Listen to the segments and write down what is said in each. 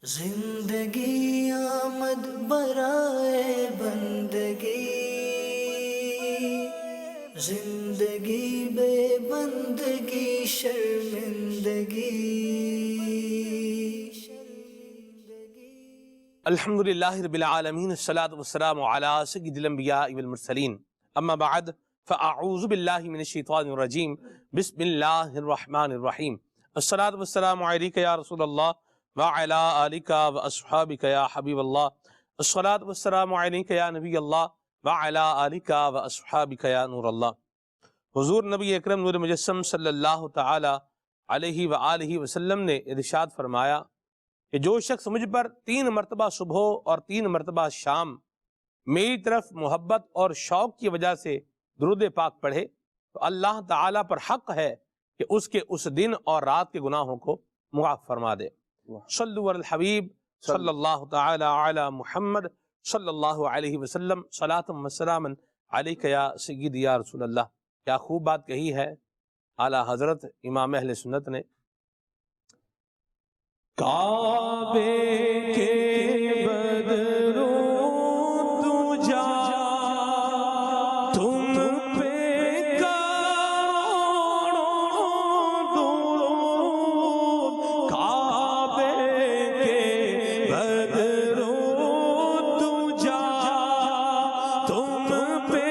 زندگی آمد برائے بندگی، زندگی بے بندگی شرمندگی۔ الحمدللہ رب العالمین، الصلاۃ والسلام علی سید الانبیاء والمرسلین، اما بعد فاعوذ باللہ من الشیطان الرجیم، بسم اللہ الرحمن الرحیم۔ الصلاۃ والسلام علیک یا رسول اللہ وعلی آلک واصحابک یا حبیب اللہ۔ الصلاۃ والسلام علیک یا نبی اللہ وعلی آلک واصحابک یا نور اللہ۔ حضور نبی اکرم نور مجسم صلی اللہ تعالی علیہ وآلہ وسلم نے ارشاد فرمایا کہ جو شخص مجھ پر 3 مرتبہ صبح اور 3 مرتبہ شام میری طرف محبت اور شوق کی وجہ سے درود پاک پڑھے تو اللہ تعالیٰ پر حق ہے کہ اس کے اس دن اور رات کے گناہوں کو معاف فرما دے۔ صلو علی الحبیب صلی اللہ تعالی علی محمد صلی اللہ علیہ وسلم، صلاۃ و سلاما علیک یا سیدی یا رسول اللہ۔ کیا خوب بات کہی ہے اعلیٰ حضرت امام اہل سنت نے۔ کعبے کے بدرو تجا تم پہ کروڑوں درود، کعبے کے بدرو تجا تم پہ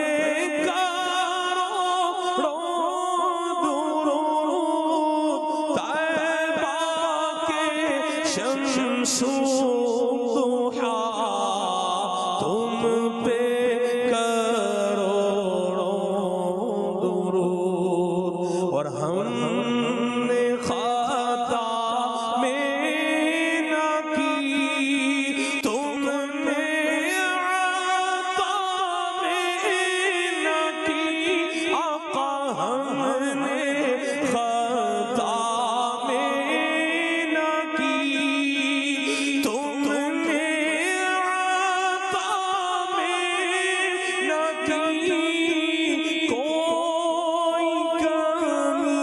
کروڑوں درود، طیبہ کے شمس الضحیٰ تم پہ کروڑوں درود، اور ہم نے خطا میں نہ کی تم نے عطا میں نہ کی، آقا ہم نے خطا میں نہ کی تم نے عطا میں نہ کی، کوئی کمی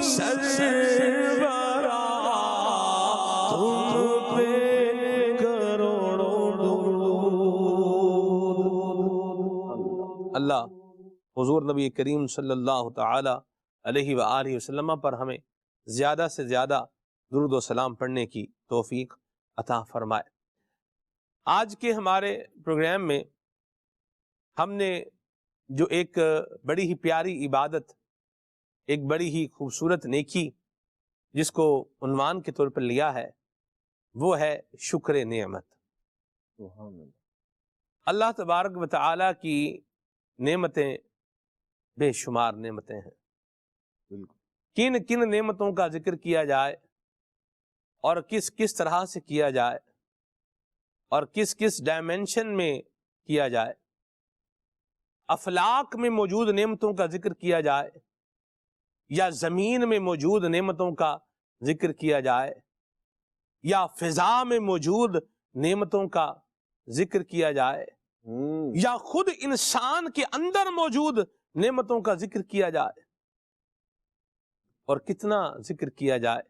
سرورا تم پہ کروڑوں درود۔ اللہ حضور نبی کریم صلی اللہ تعالی علیہ وآلہ وسلم پر ہمیں زیادہ سے زیادہ درود و سلام پڑھنے کی توفیق عطا فرمائے۔ آج کے ہمارے پروگرام میں ہم نے جو ایک بڑی ہی پیاری عبادت، ایک بڑی ہی خوبصورت نیکی جس کو عنوان کے طور پر لیا ہے، وہ ہے شکر نعمت۔ اللہ تبارک و تعالیٰ کی نعمتیں بے شمار نعمتیں ہیں۔ کن کن نعمتوں کا ذکر کیا جائے اور کس کس طرح سے کیا جائے اور کس کس ڈائمنشن میں کیا جائے، افلاک میں موجود نعمتوں کا ذکر کیا جائے یا زمین میں موجود نعمتوں کا ذکر کیا جائے یا فضا میں موجود نعمتوں کا ذکر کیا جائے یا خود انسان کے اندر موجود نعمتوں کا ذکر کیا جائے، اور کتنا ذکر کیا جائے،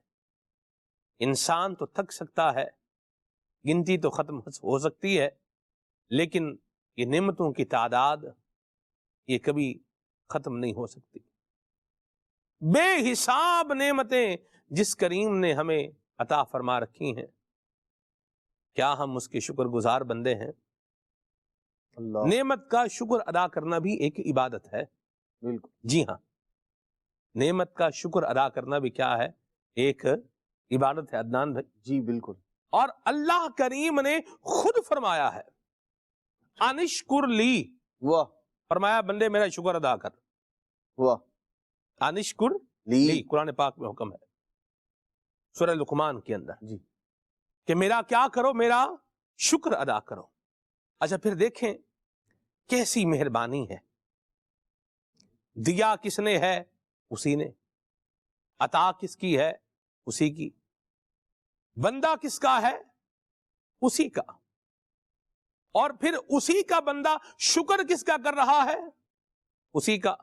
انسان تو تھک سکتا ہے، گنتی تو ختم ہو سکتی ہے، لیکن یہ نعمتوں کی تعداد یہ کبھی ختم نہیں ہو سکتی۔ بے حساب نعمتیں جس کریم نے ہمیں عطا فرما رکھی ہیں، کیا ہم اس کے شکر گزار بندے ہیں؟ نعمت کا شکر ادا کرنا بھی ایک عبادت ہے۔ بالکل جی ہاں، نعمت کا شکر ادا کرنا بھی کیا ہے؟ ایک عبادت ہے عدنان بھائی۔ جی بالکل۔ اور اللہ کریم نے خود فرمایا ہے انشکر لی، واہ، فرمایا بندے میرا شکر ادا کر، واہ، انشکر لی، قرآن پاک میں حکم ہے سورہ لقمان کے اندر، جی، کہ میرا کیا کرو؟ میرا شکر ادا کرو۔ اچھا پھر دیکھیں کیسی مہربانی ہے، دیا کس نے ہے؟ اسی نے۔ عطا کس کی ہے؟ اسی کی۔ بندہ کس کا ہے؟ اسی کا۔ اور پھر اسی کا بندہ شکر کس کا کر رہا ہے؟ اسی کا۔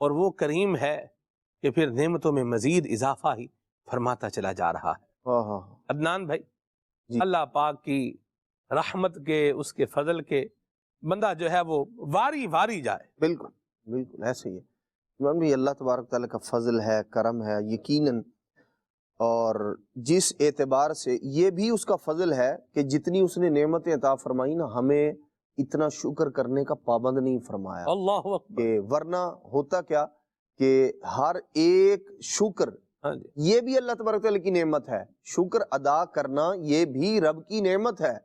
اور وہ کریم ہے کہ پھر نعمتوں میں مزید اضافہ ہی فرماتا چلا جا رہا ہے۔ عدنان بھائی، اللہ پاک کی رحمت کے، اس کے فضل کے بندہ جو ہے وہ واری واری جائے۔ بالکل بالکل ایسے ہی ہے ایمان بھی، اللہ تبارک تعالیٰ کا فضل ہے، کرم ہے یقیناً، اور جس اعتبار سے یہ بھی اس کا فضل ہے کہ جتنی اس نے نعمتیں عطا فرمائی نا، ہمیں اتنا شکر کرنے کا پابند نہیں فرمایا، اللہ اکبر۔ کہ ورنہ ہوتا کیا کہ ہر ایک شکر، ہاں جی، یہ بھی اللہ تبارک تعالیٰ کی نعمت ہے، شکر ادا کرنا یہ بھی رب کی نعمت ہے،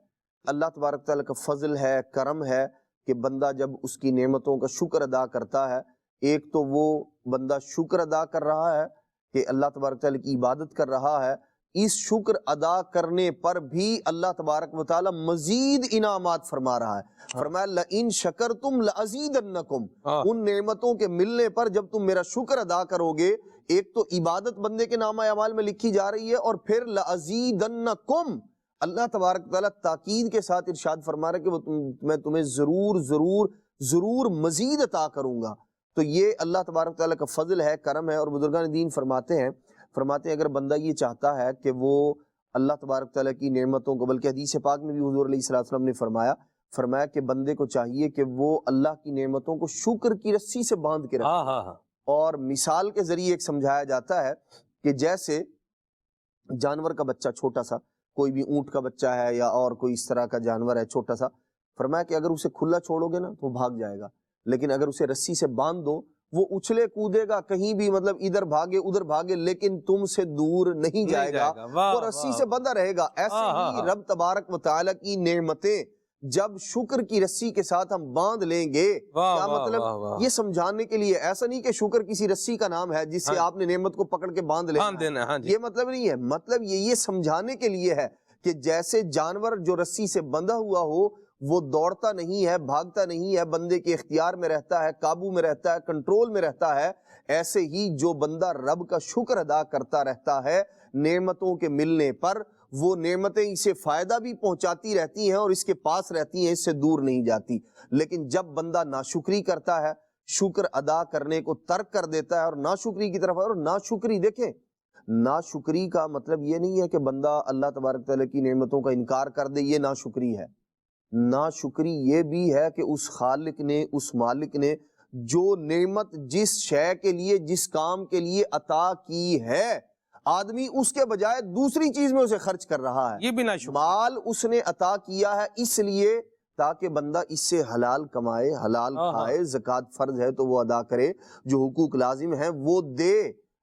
اللہ تبارک تعالیٰ کا فضل ہے، کرم ہے کہ بندہ جب اس کی نعمتوں کا شکر ادا کرتا ہے، ایک تو وہ بندہ شکر ادا کر رہا ہے کہ اللہ تبارک تعالیٰ کی عبادت کر رہا ہے، اس شکر ادا کرنے پر بھی اللہ تبارک و تعالیٰ مزید انعامات فرما رہا ہے، فرمایا لَإِن شَكَرْتُمْ لَأَزِيدَنَّكُمْ، ان نعمتوں کے ملنے پر جب تم میرا شکر ادا کرو گے، ایک تو عبادت بندے کے نامہ اعمال میں لکھی جا رہی ہے، اور پھر لَأَزِيدَنَّكُمْ، اللہ تبارک تعالیٰ تاکید کے ساتھ ارشاد فرما رہا ہے کہ میں تمہیں ضرور ضرور ضرور مزید عطا کروں گا۔ تو یہ اللہ تبارک تعالیٰ کا فضل ہے، کرم ہے، اور بزرگان دین فرماتے ہیں اگر بندہ یہ چاہتا ہے کہ وہ اللہ تبارک تعالیٰ کی نعمتوں کو، بلکہ حدیث پاک میں بھی حضور علیہ الصلوۃ والسلام نے فرمایا کہ بندے کو چاہیے کہ وہ اللہ کی نعمتوں کو شکر کی رسی سے باندھ کے رکھے، اور مثال کے ذریعے ایک سمجھایا جاتا ہے کہ جیسے جانور کا بچہ چھوٹا سا، کوئی بھی اونٹ کا بچہ ہے یا اور کوئی اس طرح کا جانور ہے چھوٹا سا، فرمایا کہ اگر اسے کھلا چھوڑو گے نا تو وہ بھاگ جائے گا، لیکن اگر اسے رسی سے باندھ دو وہ اچھلے کودے گا کہیں بھی، مطلب ادھر بھاگے ادھر بھاگے، لیکن تم سے دور نہیں جائے گا، وہ رسی سے بندھا رہے گا۔ ایسے ہی رب تبارک و تعالیٰ کی نعمتیں جب شکر کی رسی کے ساتھ ہم باندھ لیں گے، کیا مطلب یہ سمجھانے کے لیے، ایسا نہیں کہ شکر کسی رسی کا نام ہے جس سے آپ نے نعمت کو پکڑ کے باندھ لینا، یہ مطلب نہیں ہے، مطلب یہ سمجھانے کے لیے ہے کہ جیسے جانور جو رسی سے بندھا ہوا ہو وہ دوڑتا نہیں ہے، بھاگتا نہیں ہے، بندے کے اختیار میں رہتا ہے، قابو میں رہتا ہے، کنٹرول میں رہتا ہے، ایسے ہی جو بندہ رب کا شکر ادا کرتا رہتا ہے نعمتوں کے ملنے پر، وہ نعمتیں اسے فائدہ بھی پہنچاتی رہتی ہیں اور اس کے پاس رہتی ہیں، اس سے دور نہیں جاتی۔ لیکن جب بندہ ناشکری کرتا ہے، شکر ادا کرنے کو ترک کر دیتا ہے اور ناشکری کی طرف، اور ناشکری دیکھیں، ناشکری کا مطلب یہ نہیں ہے کہ بندہ اللہ تبارک تعالیٰ کی نعمتوں کا انکار کر دے، یہ ناشکری ہے۔ ناشکری یہ بھی ہے کہ اس خالق نے، اس مالک نے جو نعمت جس شے کے لیے، جس کام کے لیے عطا کی ہے، آدمی اس کے بجائے دوسری چیز میں اسے خرچ کر رہا ہے۔ یہ بھی ناشکری، مال اس نے عطا کیا ہے اس لیے تاکہ بندہ اس سے حلال کمائے، حلال کھائے، زکوٰۃ فرض ہے تو وہ ادا کرے، جو حقوق لازم ہیں وہ دے۔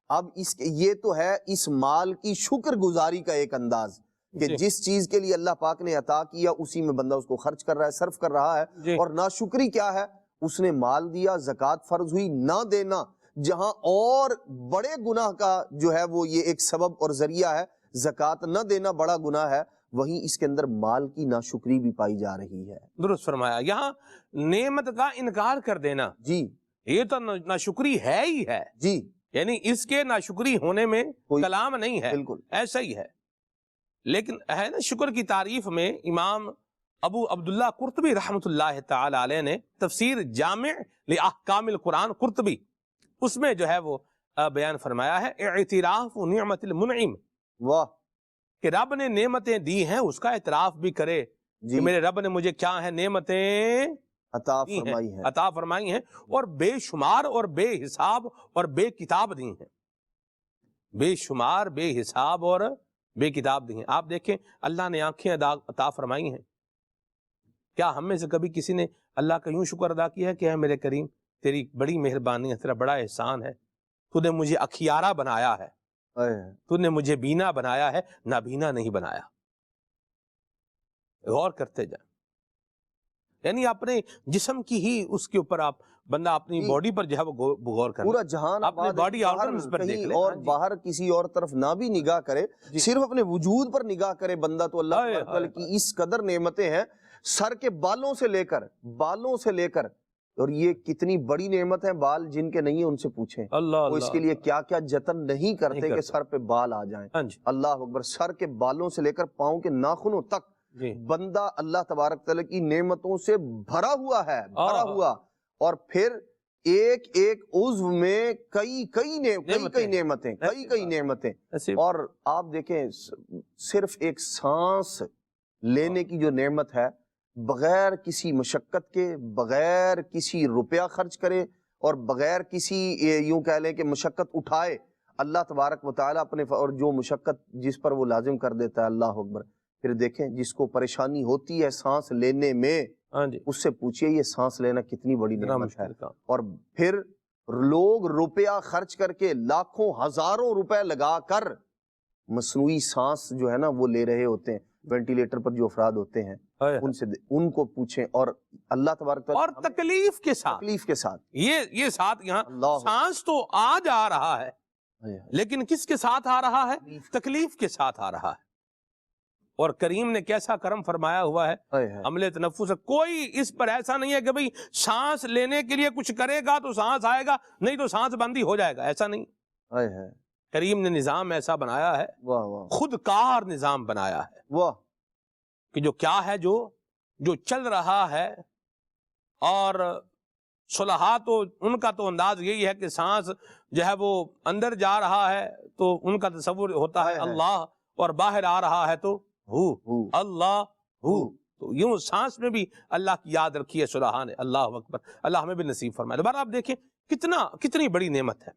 اب یہ تو ہے اس مال کی شکر گزاری کا ایک انداز کہ جس چیز کے لیے اللہ پاک نے عطا کیا اسی میں بندہ اس کو خرچ کر رہا ہے، صرف کر رہا ہے۔ اور ناشکری کیا ہے؟ اس نے مال دیا، زکوٰۃ فرض ہوئی، نہ دینا، جہاں اور بڑے گناہ کا جو ہے وہ یہ ایک سبب اور ذریعہ ہے، زکوٰۃ نہ دینا بڑا گناہ ہے، وہیں اس کے اندر مال کی ناشکری بھی پائی جا رہی ہے۔ درست فرمایا، یہاں نعمت کا انکار کر دینا، جی یہ تو ناشکری ہے ہی ہے، جی، یعنی اس کے ناشکری ہونے میں کلام نہیں ہے، بالکل ایسا ہی ہے۔ لیکن ہے نا، شکر کی تعریف میں امام ابو عبداللہ قرطبی رحمۃ اللہ تعالی علیہ نے تفسیر جامع لأحکام القرآن قرطبی، اس میں جو ہے وہ بیان فرمایا ہے، اعتراف نعمت المنعم، واہ، کہ رب نے نعمتیں دی ہیں اس کا اعتراف بھی کرے کہ میرے رب نے مجھے کیا ہے نعمتیں عطا فرمائی ہیں، اور بے شمار اور بے حساب اور بے کتاب دی ہیں، بے شمار، بے حساب اور بے کتاب دی ہیں۔ آپ دیکھیں اللہ نے آنکھیں عطا فرمائی ہیں، کیا ہم میں سے کبھی کسی نے اللہ کا یوں شکر ادا کیا ہے کہ اے میرے کریم تیری بڑی مہربانی ہے، تیرا بڑا احسان ہے، تو نے مجھے اکھیارہ بنایا ہے، تو نے مجھے بینا بنایا ہے، نابینا نہیں بنایا۔ غور کرتے جائیں، یعنی اپنے جسم کی ہی اس کے اوپر آپ بندہ اپنی باڈی پر جو ہے وہ غور کرے، پورا جہان اپنے باڈی آرگنز پر دیکھ لے، اور باہر کسی اور طرف نہ بھی نگاہ کرے، صرف اپنے وجود پر نگاہ کرے بندہ، تو اللہ تعالی کی اس قدر نعمتیں ہیں، سر کے بالوں سے لے کر، اور یہ کتنی بڑی نعمت ہے، بال جن کے نہیں ہیں ان سے پوچھیں، وہ اس کے لیے کیا کیا جتن نہیں کرتے کہ سر پہ بال آ جائیں۔ اللہ اکبر، سر کے بالوں سے لے کر پاؤں کے ناخنوں تک بندہ اللہ تبارک تعالیٰ کی نعمتوں سے بھرا ہوا ہے، بھرا ہوا، اور پھر ایک ایک عضو میں کئی نعمتیں اور آپ دیکھیں صرف ایک سانس لینے کی جو نعمت ہے، بغیر کسی مشقت کے، بغیر کسی روپیہ خرچ کرے اور بغیر کسی یوں کہہ لیں کہ مشقت اٹھائے، اللہ تبارک و تعالیٰ اپنے اور جو مشقت جس پر وہ لازم کر دیتا ہے، اللہ اکبر۔ پھر دیکھیں جس کو پریشانی ہوتی ہے سانس لینے میں، اس سے پوچھئے یہ سانس لینا کتنی بڑی نعمت ہے۔ اور پھر لوگ روپیہ خرچ کر کے لاکھوں ہزاروں روپے لگا کر مصنوعی سانس جو ہے نا وہ لے رہے ہوتے ہیں، وینٹیلیٹر پر جو افراد ہوتے ہیں ان کو پوچھیں، اور اللہ تبارک اور تکلیف کے ساتھ یہ ساتھ یہاں سانس تو آ جا رہا ہے، لیکن کس کے ساتھ آ رہا ہے؟ تکلیف کے ساتھ آ رہا ہے۔ اور کریم نے کیسا کرم فرمایا ہوا ہے عملِ تنفس، کوئی اس پر ایسا نہیں ہے کہ بھئی سانس لینے کے لیے کچھ کرے گا تو سانس آئے گا، نہیں تو سانس بندی ہو جائے گا، ایسا نہیں۔ کریم نے نظام ایسا بنایا ہے، خود کار نظام بنایا ہے کہ جو کیا ہے جو چل رہا ہے۔ اور صلحاء تو ان کا تو انداز یہی ہے کہ سانس جو ہے وہ اندر جا رہا ہے تو ان کا تصور ہوتا ہے اللہ، اور باہر آ رہا ہے تو اللہ تو یوں سانس میں بھی اللہ کی یاد رکھی ہے صلحاء نے۔ اللہ اکبر، اللہ ہمیں بھی نصیب فرمائے۔ دوبارہ آپ دیکھیں کتنی بڑی نعمت ہے۔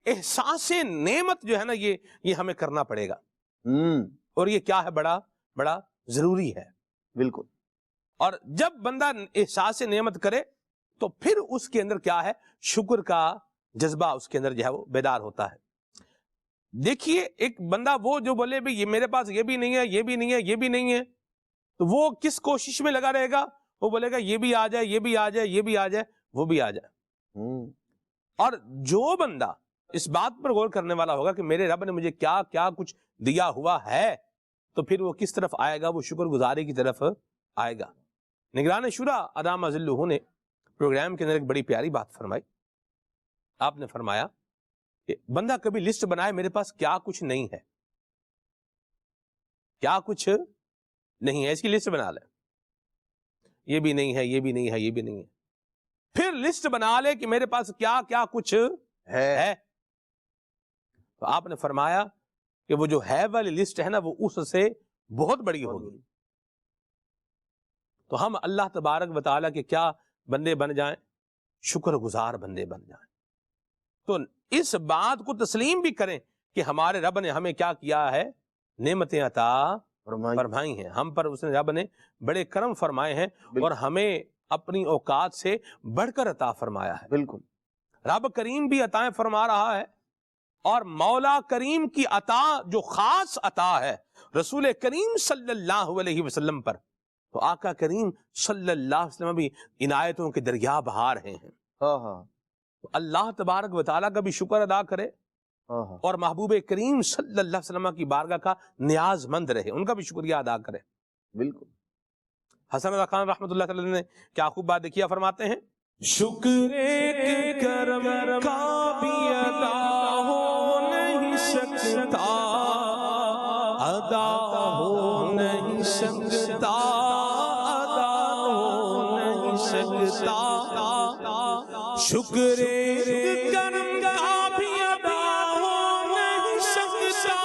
احساس نعمت جو ہے نا یہ ہمیں کرنا پڑے گا، اور یہ کیا ہے، بڑا ضروری ہے۔ بالکل۔ اور جب بندہ احساس نعمت کرے تو پھر اس کے اندر کیا ہے، شکر کا جذبہ اس کے اندر جو ہے وہ بیدار ہوتا ہے۔ دیکھیے ایک بندہ وہ جو بولے بھئی یہ میرے پاس یہ بھی نہیں ہے، یہ بھی نہیں ہے، یہ بھی نہیں ہے، تو وہ کس کوشش میں لگا رہے گا؟ وہ بولے گا یہ بھی آ جائے، یہ بھی آ جائے، یہ بھی آ جائے، وہ بھی آ جائے۔ اور جو بندہ اس بات پر غور کرنے والا ہوگا کہ میرے رب نے مجھے کیا کیا کچھ دیا ہوا ہے، تو پھر وہ کس طرف آئے گا؟ وہ شکر گزاری کی طرف آئے گا۔ نگران شورا ادام ذلہ نے پروگرام کے اندر ایک بڑی پیاری بات فرمائی۔ آپ نے فرمایا کہ بندہ کبھی لسٹ بنائے میرے پاس کیا کچھ نہیں ہے، کیا کچھ نہیں ہے، اس کی لسٹ بنا لے، یہ بھی نہیں ہے، یہ بھی نہیں ہے، یہ بھی نہیں ہے، پھر لسٹ بنا لے کہ میرے پاس کیا کیا کچھ ہے۔ تو آپ نے فرمایا کہ وہ جو ہے والی لسٹ ہے نا وہ اس سے بہت بڑی ہوگی۔ تو ہم اللہ تبارک و تعالیٰ کے کیا بندے بن جائیں؟ شکر گزار بندے بن جائیں۔ تو اس بات کو تسلیم بھی کریں کہ ہمارے رب نے ہمیں کیا کیا ہے، نعمتیں عطا فرمائی ہیں، ہم پر اس نے رب نے بڑے کرم فرمائے ہیں، اور ہمیں اپنی اوقات سے بڑھ کر عطا فرمایا ہے۔ بالکل۔ رب کریم بھی عطائیں فرما رہا ہے، اور مولا کریم کی عطا جو خاص عطا ہے رسول کریم صلی اللہ علیہ وسلم پر، تو آقا کریم صلی اللہ علیہ وسلم بھی عنایتوں کے دریا بہا رہے ہیں۔ تو اللہ تبارک و تعالیٰ کا بھی شکر ادا کرے، اور محبوب کریم صلی اللہ علیہ وسلم کی بارگاہ کا نیاز مند رہے، ان کا بھی شکریہ ادا کرے۔ بالکل۔ حسن رضا خان رحمۃ اللہ علیہ نے کیا خوب بات دیکھیا فرماتے ہیں، شکر کرم کا بھی ادا ہو نہیں سکتا، ادا ہو نہیں سکتا، ادا ہو نہیں سکتا، شکر کرم کا بھی ادا ہو نہیں سکتا،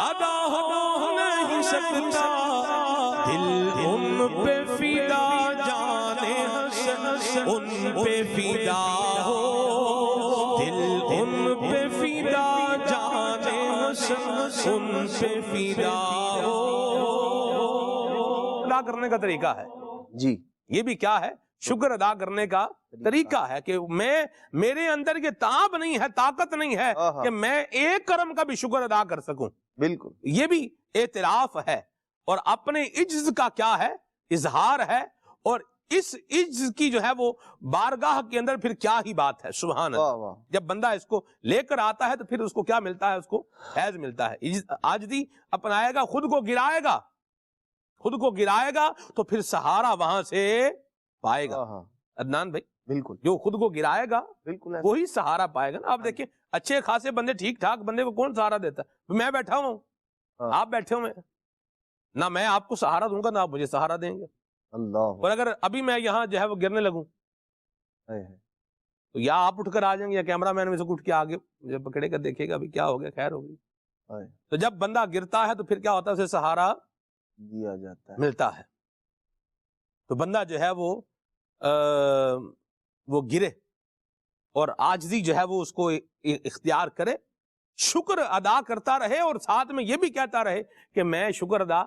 ادا ہو نہیں سکتا، دل ان پہ فدا جانے حسن ان پہ فدا ہو، دل ان پہ فدا جانے حسن ان پہ فدا ہو۔ ادا کرنے کا طریقہ ہے جی، یہ بھی کیا ہے، شکر ادا کرنے کا طریقہ ہے کہ میرے اندر یہ تاب نہیں ہے، طاقت نہیں ہے کہ میں ایک کرم کا بھی شکر ادا کر سکوں۔ بالکل، یہ بھی اعتراف ہے، اور اپنے عجز کا کیا ہے، اظہار ہے، اور اس عجز کی جو ہے وہ بارگاہ کے اندر پھر کیا ہی بات ہے، سبحان اللہ۔ جب بندہ اس کو لے کر آتا ہے تو پھر اس کو کیا ملتا ہے، اس کو فیض ملتا ہے۔ عاجزی اپنائے گا، خود کو گرائے گا، خود کو گرائے گا تو پھر سہارا وہاں سے پائے گا۔ عدنان بھائی، بالکل، جو خود کو گرائے گا بالکل وہی سہارا پائے گا نا۔ آپ دیکھیں اچھے خاصے بندے، ٹھیک ٹھاک بندے کو کون سہارا دیتا ہے؟ میں بیٹھا ہوں، آپ بیٹھے ہوئے، نہ میں آپ کو سہارا دوں گا نہ آپ مجھے سہارا دیں گے۔ اللہ، اور اگر ابھی میں یہاں جو ہے وہ گرنے لگوں تو یا آپ اٹھ کر آ جائیں گے یا کیمرہ مین میں سے اٹھ کے آگے مجھے پکڑے کر دیکھے گا بھی کیا ہو گیا، خیر ہو گئی. تو جب بندہ گرتا ہے تو پھر کیا ہوتا ہے، اسے سہارا دیا جاتا ہے، ملتا ہے. تو بندہ جو ہے وہ گرے اور عاجزی جو ہے وہ اس کو اختیار کرے، شکر ادا کرتا رہے اور ساتھ میں یہ بھی کہتا رہے کہ میں شکر ادا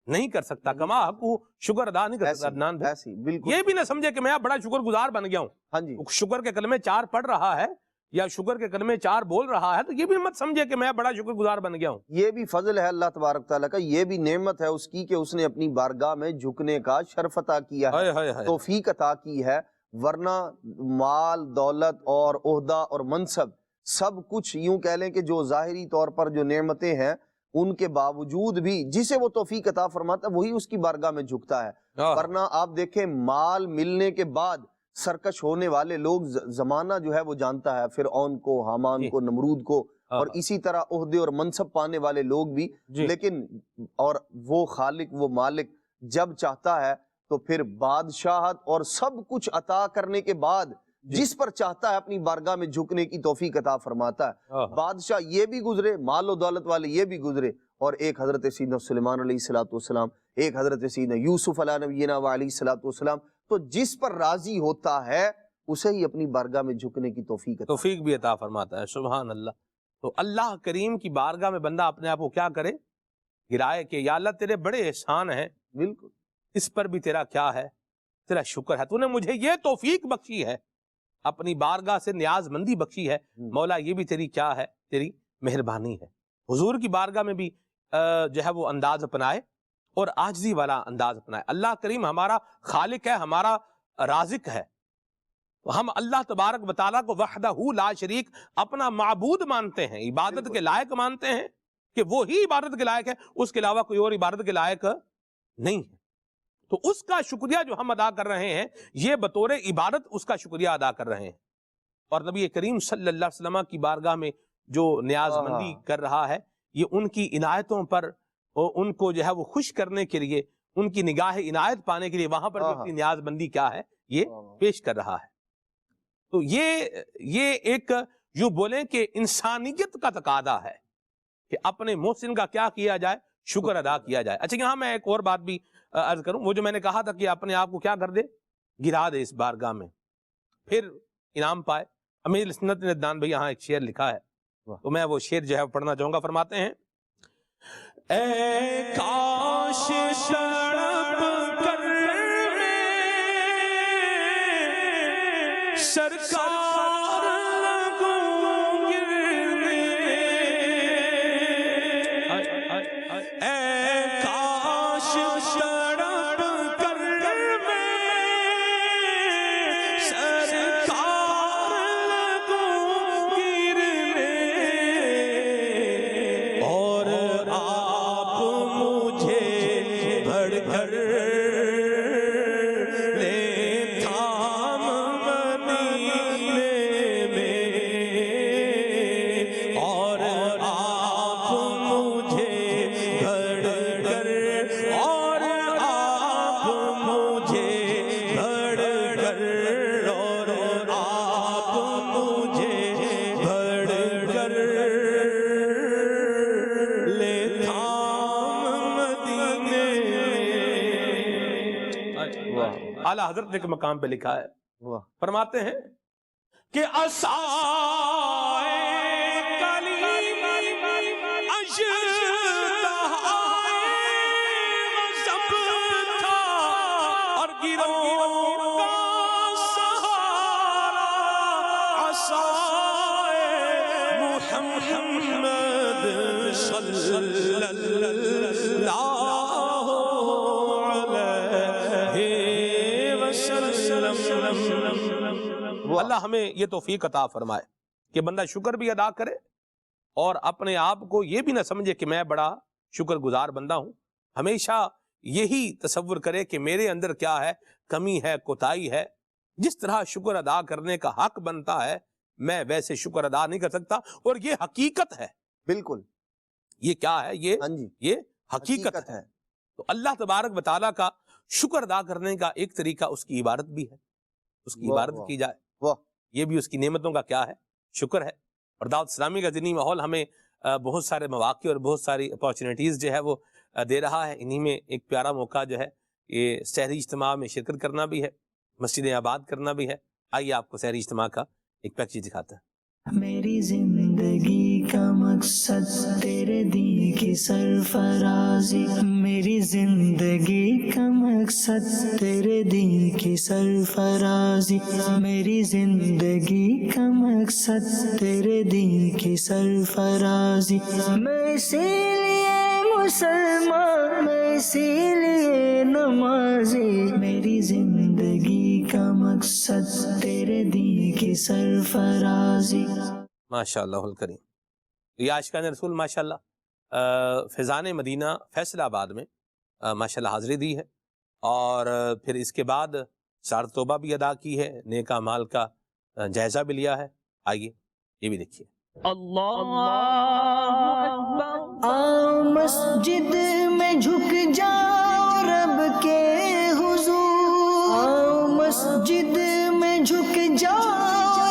نہیں کر سکتا، کما حقو شکر ادا نہیں کر سکتا. عدنان بھائی ایسی بالکل یہ بھی نہ سمجھے کہ میں اب بڑا شکر گزار بن گیا ہوں، ہاں جی. شکر کے کلمے 4 پڑھ رہا ہے یا شکر کے کلمے 4 بول رہا ہے تو یہ بھی مت سمجھے کہ میں بڑا شکر گزار بن گیا ہوں. یہ بھی فضل ہے اللہ تبارک تعالیٰ کا، یہ بھی نعمت ہے اس کی کہ اس نے اپنی بارگاہ میں جھکنے کا شرف عطا کیا ہے، ہائے ہائے ہائے. توفیق عطا کی ہے. ورنہ مال دولت اور عہدہ اور منصب سب کچھ یوں کہہ لیں کہ جو ظاہری طور پر جو نعمتیں ہیں ان کے باوجود بھی جسے وہ توفیق عطا فرماتا ہے وہی اس کی بارگاہ میں جھکتا ہے. ورنہ آپ دیکھیں مال ملنے کے بعد سرکش ہونے والے لوگ، زمانہ جو ہے وہ جانتا ہے فرعون کو، حامان کو، نمرود کو، اور اسی طرح عہدے اور منصب پانے والے لوگ بھی. لیکن اور وہ خالق وہ مالک جب چاہتا ہے تو پھر بادشاہت اور سب کچھ عطا کرنے کے بعد جس پر چاہتا ہے اپنی بارگاہ میں جھکنے کی توفیق عطا فرماتا ہے. بادشاہ یہ بھی گزرے، مال و دولت والے یہ بھی گزرے، اور ایک حضرت سیدنا سلیمان علیہ السلام، ایک حضرت سیدنا یوسف علیہ نبینا وعلیہ السلام، تو جس پر راضی ہوتا ہے اسے ہی اپنی بارگاہ میں جھکنے کی توفیق بھی عطا فرماتا ہے. سبحان اللہ. تو اللہ کریم کی بارگاہ میں بندہ اپنے آپ کو کیا کرے، گرائے کہ یا اللہ تیرے بڑے احسان ہیں، بالکل اس پر بھی تیرا کیا ہے، تیرا شکر ہے، تو نے مجھے یہ توفیق بخشی ہے، اپنی بارگاہ سے نیاز مندی بخشی ہے، مولا یہ بھی تیری کیا ہے، تیری مہربانی ہے. حضور کی بارگاہ میں بھی جو ہے وہ انداز اپنائے اور عاجزی والا انداز اپنائے. اللہ کریم ہمارا خالق ہے، ہمارا رازق ہے، ہم اللہ تبارک و تعالیٰ کو وحدہ لا شریک اپنا معبود مانتے ہیں، عبادت کے لائق مانتے ہیں کہ وہی عبادت کے لائق ہے، اس کے علاوہ کوئی اور عبادت کے لائق نہیں ہے. تو اس کا شکریہ جو ہم ادا کر رہے ہیں یہ بطور عبادت اس کا شکریہ ادا کر رہے ہیں. اور نبی کریم صلی اللہ علیہ وسلم کی بارگاہ میں جو نیاز مندی کر رہا ہے یہ ان کی عنایتوں پر اور ان کو جو ہے وہ خوش کرنے کے لیے، ان کی نگاہ عنایت پانے کے لیے وہاں پر بھی اپنی نیاز مندی کیا ہے یہ پیش کر رہا ہے. تو یہ ایک یوں بولیں کہ انسانیت کا تقاضا ہے کہ اپنے محسن کا کیا کیا جائے، شکر ادا کیا جائے. اچھا یہاں میں ایک اور بات بھی عرض کروں، وہ جو میں نے کہا تھا کہ اپنے آپ کو کیا کر دے، گرا دے اس بارگاہ میں، پھر انعام پائے. امیر سنت نے عدنان بھائی یہاں ایک شعر لکھا ہے تو میں وہ شعر جو ہے پڑھنا چاہوں گا. فرماتے ہیں اے کاش تڑپ کر سرکار لگوں گرنے، اے کاش تڑپ کر سرکار لگوں گرنے، اور آپ مجھے بڑھ کر اعلیٰ حضرت نے ایک مقام پہ لکھا ہے، فرماتے ہیں کہ عصائے کلیم اژدہائے غضب تھا اور گروہ کا سہارا عصائے محمد صلی اللہ اللہ ہمیں یہ توفیق عطا فرمائے کہ بندہ شکر بھی ادا کرے اور اپنے آپ کو یہ بھی نہ سمجھے کہ میں بڑا شکر گزار بندہ ہوں. ہمیشہ یہی تصور کرے کہ میرے اندر کیا ہے، کمی ہے، کوتاہی ہے. جس طرح شکر ادا کرنے کا حق بنتا ہے میں ویسے شکر ادا نہیں کر سکتا، اور یہ حقیقت ہے. بالکل یہ کیا ہے، یہ حقیقت ہے. تو اللہ تبارک و تعالیٰ کا شکر ادا کرنے کا ایک طریقہ اس کی عبادت بھی ہے، اس کی عبادت کی جائے، یہ بھی اس کی نعمتوں کا کیا ہے؟ شکر ہے۔ اور دعوت اسلامی کا دینی ماحول ہمیں بہت سارے مواقع اور بہت ساری اپارچونیٹیز جو ہے وہ دے رہا ہے۔ انہی میں ایک پیارا موقع جو ہے یہ سحری اجتماع میں شرکت کرنا بھی ہے، مسجدیں آباد کرنا بھی ہے۔ آئیے آپ کو سحری اجتماع کا ایک پیکج دکھاتا ہے۔ میری زندگی کا مقصد تیرے دین کی سرفرازی، میری زندگی کا مقصد تیرے دین کی سرفرازی، میری زندگی کا مقصد تیرے دین کی سرفرازی، میں اسی لیے مسلمان، میں اسی لیے نمازی، میری زندگی کا مقصد تیرے دین کی سرفرازی۔ ماشاء اللہ الکریم۔ یہ عاشقان رسول ماشاءاللہ فیضان مدینہ فیصل آباد میں ماشاءاللہ حاضری دی ہے، اور پھر اس کے بعد سار توبہ بھی ادا کی ہے، نیک اعمال کا جائزہ بھی لیا ہے۔ آئیے یہ بھی دیکھیے۔ اللہ اکبر، آؤ مسجد میں جھک جاؤ رب کے حضور، آؤ مسجد میں جھک جاؤ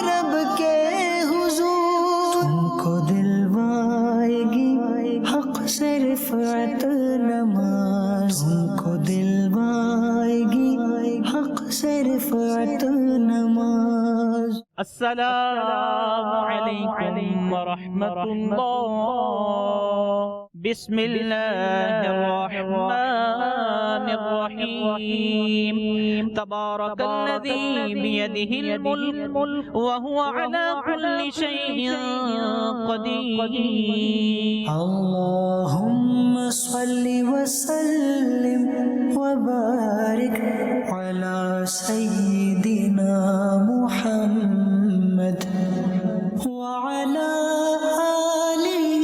رب کے حضور، تم کو دلوائے گی حق سے رفعت نماز، تم کو دلوائے گی حق سے رفعت نماز۔ السلام علیکم ورحمۃ اللہ، بسم اللہ الرحمن الرحیم، تبارک الذی بیدہ الملک وہو علی کل شیء قدیر۔ اللہم صلی وسلم وبارک علی سیدنا محمد وعلى آله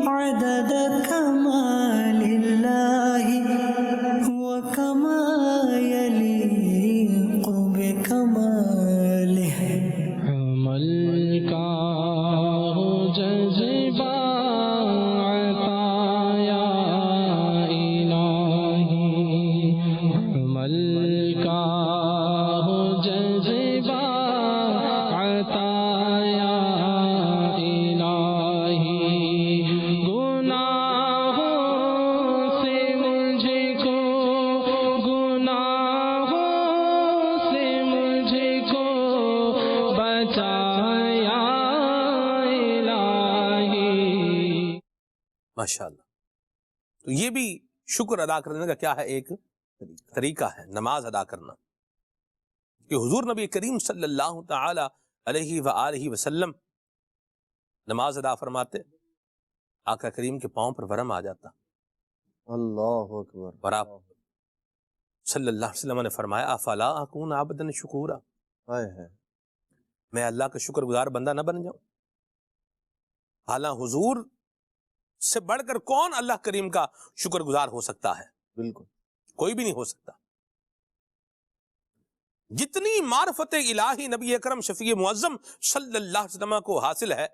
عدد كمال الله وكما يليق بكماله۔ عمل کا ہو جذبہ عطا یا الہی، عمل کا ہو جذبہ عطا یا الہی، گناہوں سے مجھ کو، گناہوں سے مجھ کو بچا یا الہی۔ ماشاءاللہ۔ تو یہ بھی شکر ادا کرنے کا کیا ہے؟ ایک طریقہ ہے نماز ادا کرنا، کہ حضور نبی کریم صلی اللہ تعالی علیہ وآلہ وسلم نماز ادا فرماتے، آقا کریم کے پاؤں پر ورم آ جاتا، اللہ اکبر۔ اور آپ صلی اللہ علیہ وسلم نے فرمایا افلا اکون عبدا شکورا، ہائے ہے، میں اللہ کا شکر گزار بندہ نہ بن جاؤں؟ حالانکہ حضور سے بڑھ کر کون اللہ کریم کا شکر گزار ہو سکتا ہے؟ بالکل کوئی بھی نہیں ہو سکتا۔ جتنی معرفت الہی نبی اکرم شفیع معظم صلی اللہ علیہ وسلم کو حاصل ہے،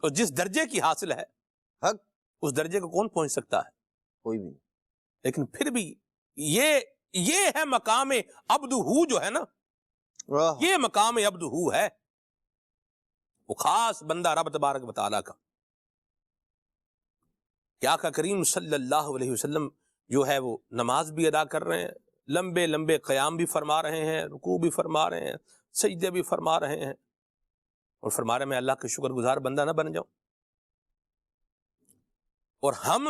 اور جس درجے کی حاصل ہے، حق اس درجے کو کون پہنچ سکتا ہے؟ کوئی بھی نہیں۔ لیکن پھر بھی یہ ہے مقام عبدہو، جو ہے نا، یہ مقام عبدہو ہے، وہ خاص بندہ رب تبارک و تعالیٰ کا، کہ آقا کریم صلی اللہ علیہ وسلم جو ہے وہ نماز بھی ادا کر رہے ہیں، لمبے لمبے قیام بھی فرما رہے ہیں، رکوع بھی فرما رہے ہیں، سجدے بھی فرما رہے ہیں، اور فرما رہے ہیں میں اللہ کا شکر گزار بندہ نہ بن جاؤں۔ اور ہم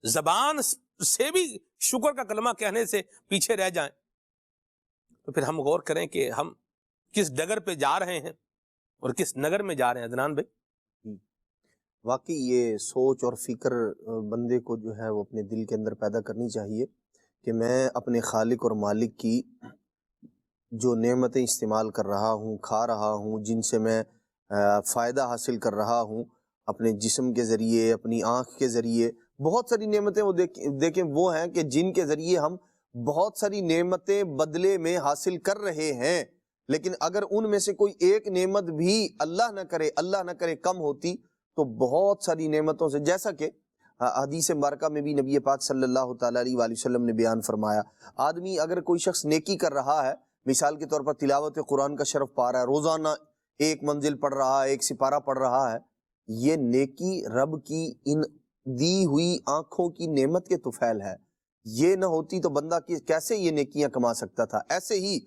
زبان سے بھی شکر کا کلمہ کہنے سے پیچھے رہ جائیں، تو پھر ہم غور کریں کہ ہم کس ڈگر پہ جا رہے ہیں اور کس نگر میں جا رہے ہیں۔ عدنان بھائی، واقعی یہ سوچ اور فکر بندے کو جو ہے وہ اپنے دل کے اندر پیدا کرنی چاہیے کہ میں اپنے خالق اور مالک کی جو نعمتیں استعمال کر رہا ہوں، کھا رہا ہوں، جن سے میں فائدہ حاصل کر رہا ہوں، اپنے جسم کے ذریعے، اپنی آنکھ کے ذریعے، بہت ساری نعمتیں وہ دیکھیں وہ ہیں کہ جن کے ذریعے ہم بہت ساری نعمتیں بدلے میں حاصل کر رہے ہیں، لیکن اگر ان میں سے کوئی ایک نعمت بھی اللہ نہ کرے کم ہوتی تو بہت ساری نعمتوں سے، جیسا کہ حدیث مبارکہ میں بھی نبی پاک صلی اللہ تعالیٰ علیہ وآلہ وسلم نے بیان فرمایا، آدمی اگر کوئی شخص نیکی کر رہا ہے، مثال کے طور پر تلاوت قرآن کا شرف پا رہا ہے، روزانہ ایک منزل پڑھ رہا ہے، ایک سپارہ پڑھ رہا ہے، یہ نیکی رب کی ان دی ہوئی آنکھوں کی نعمت کے طفیل ہے۔ یہ نہ ہوتی تو بندہ کیسے یہ نیکیاں کما سکتا تھا؟ ایسے ہی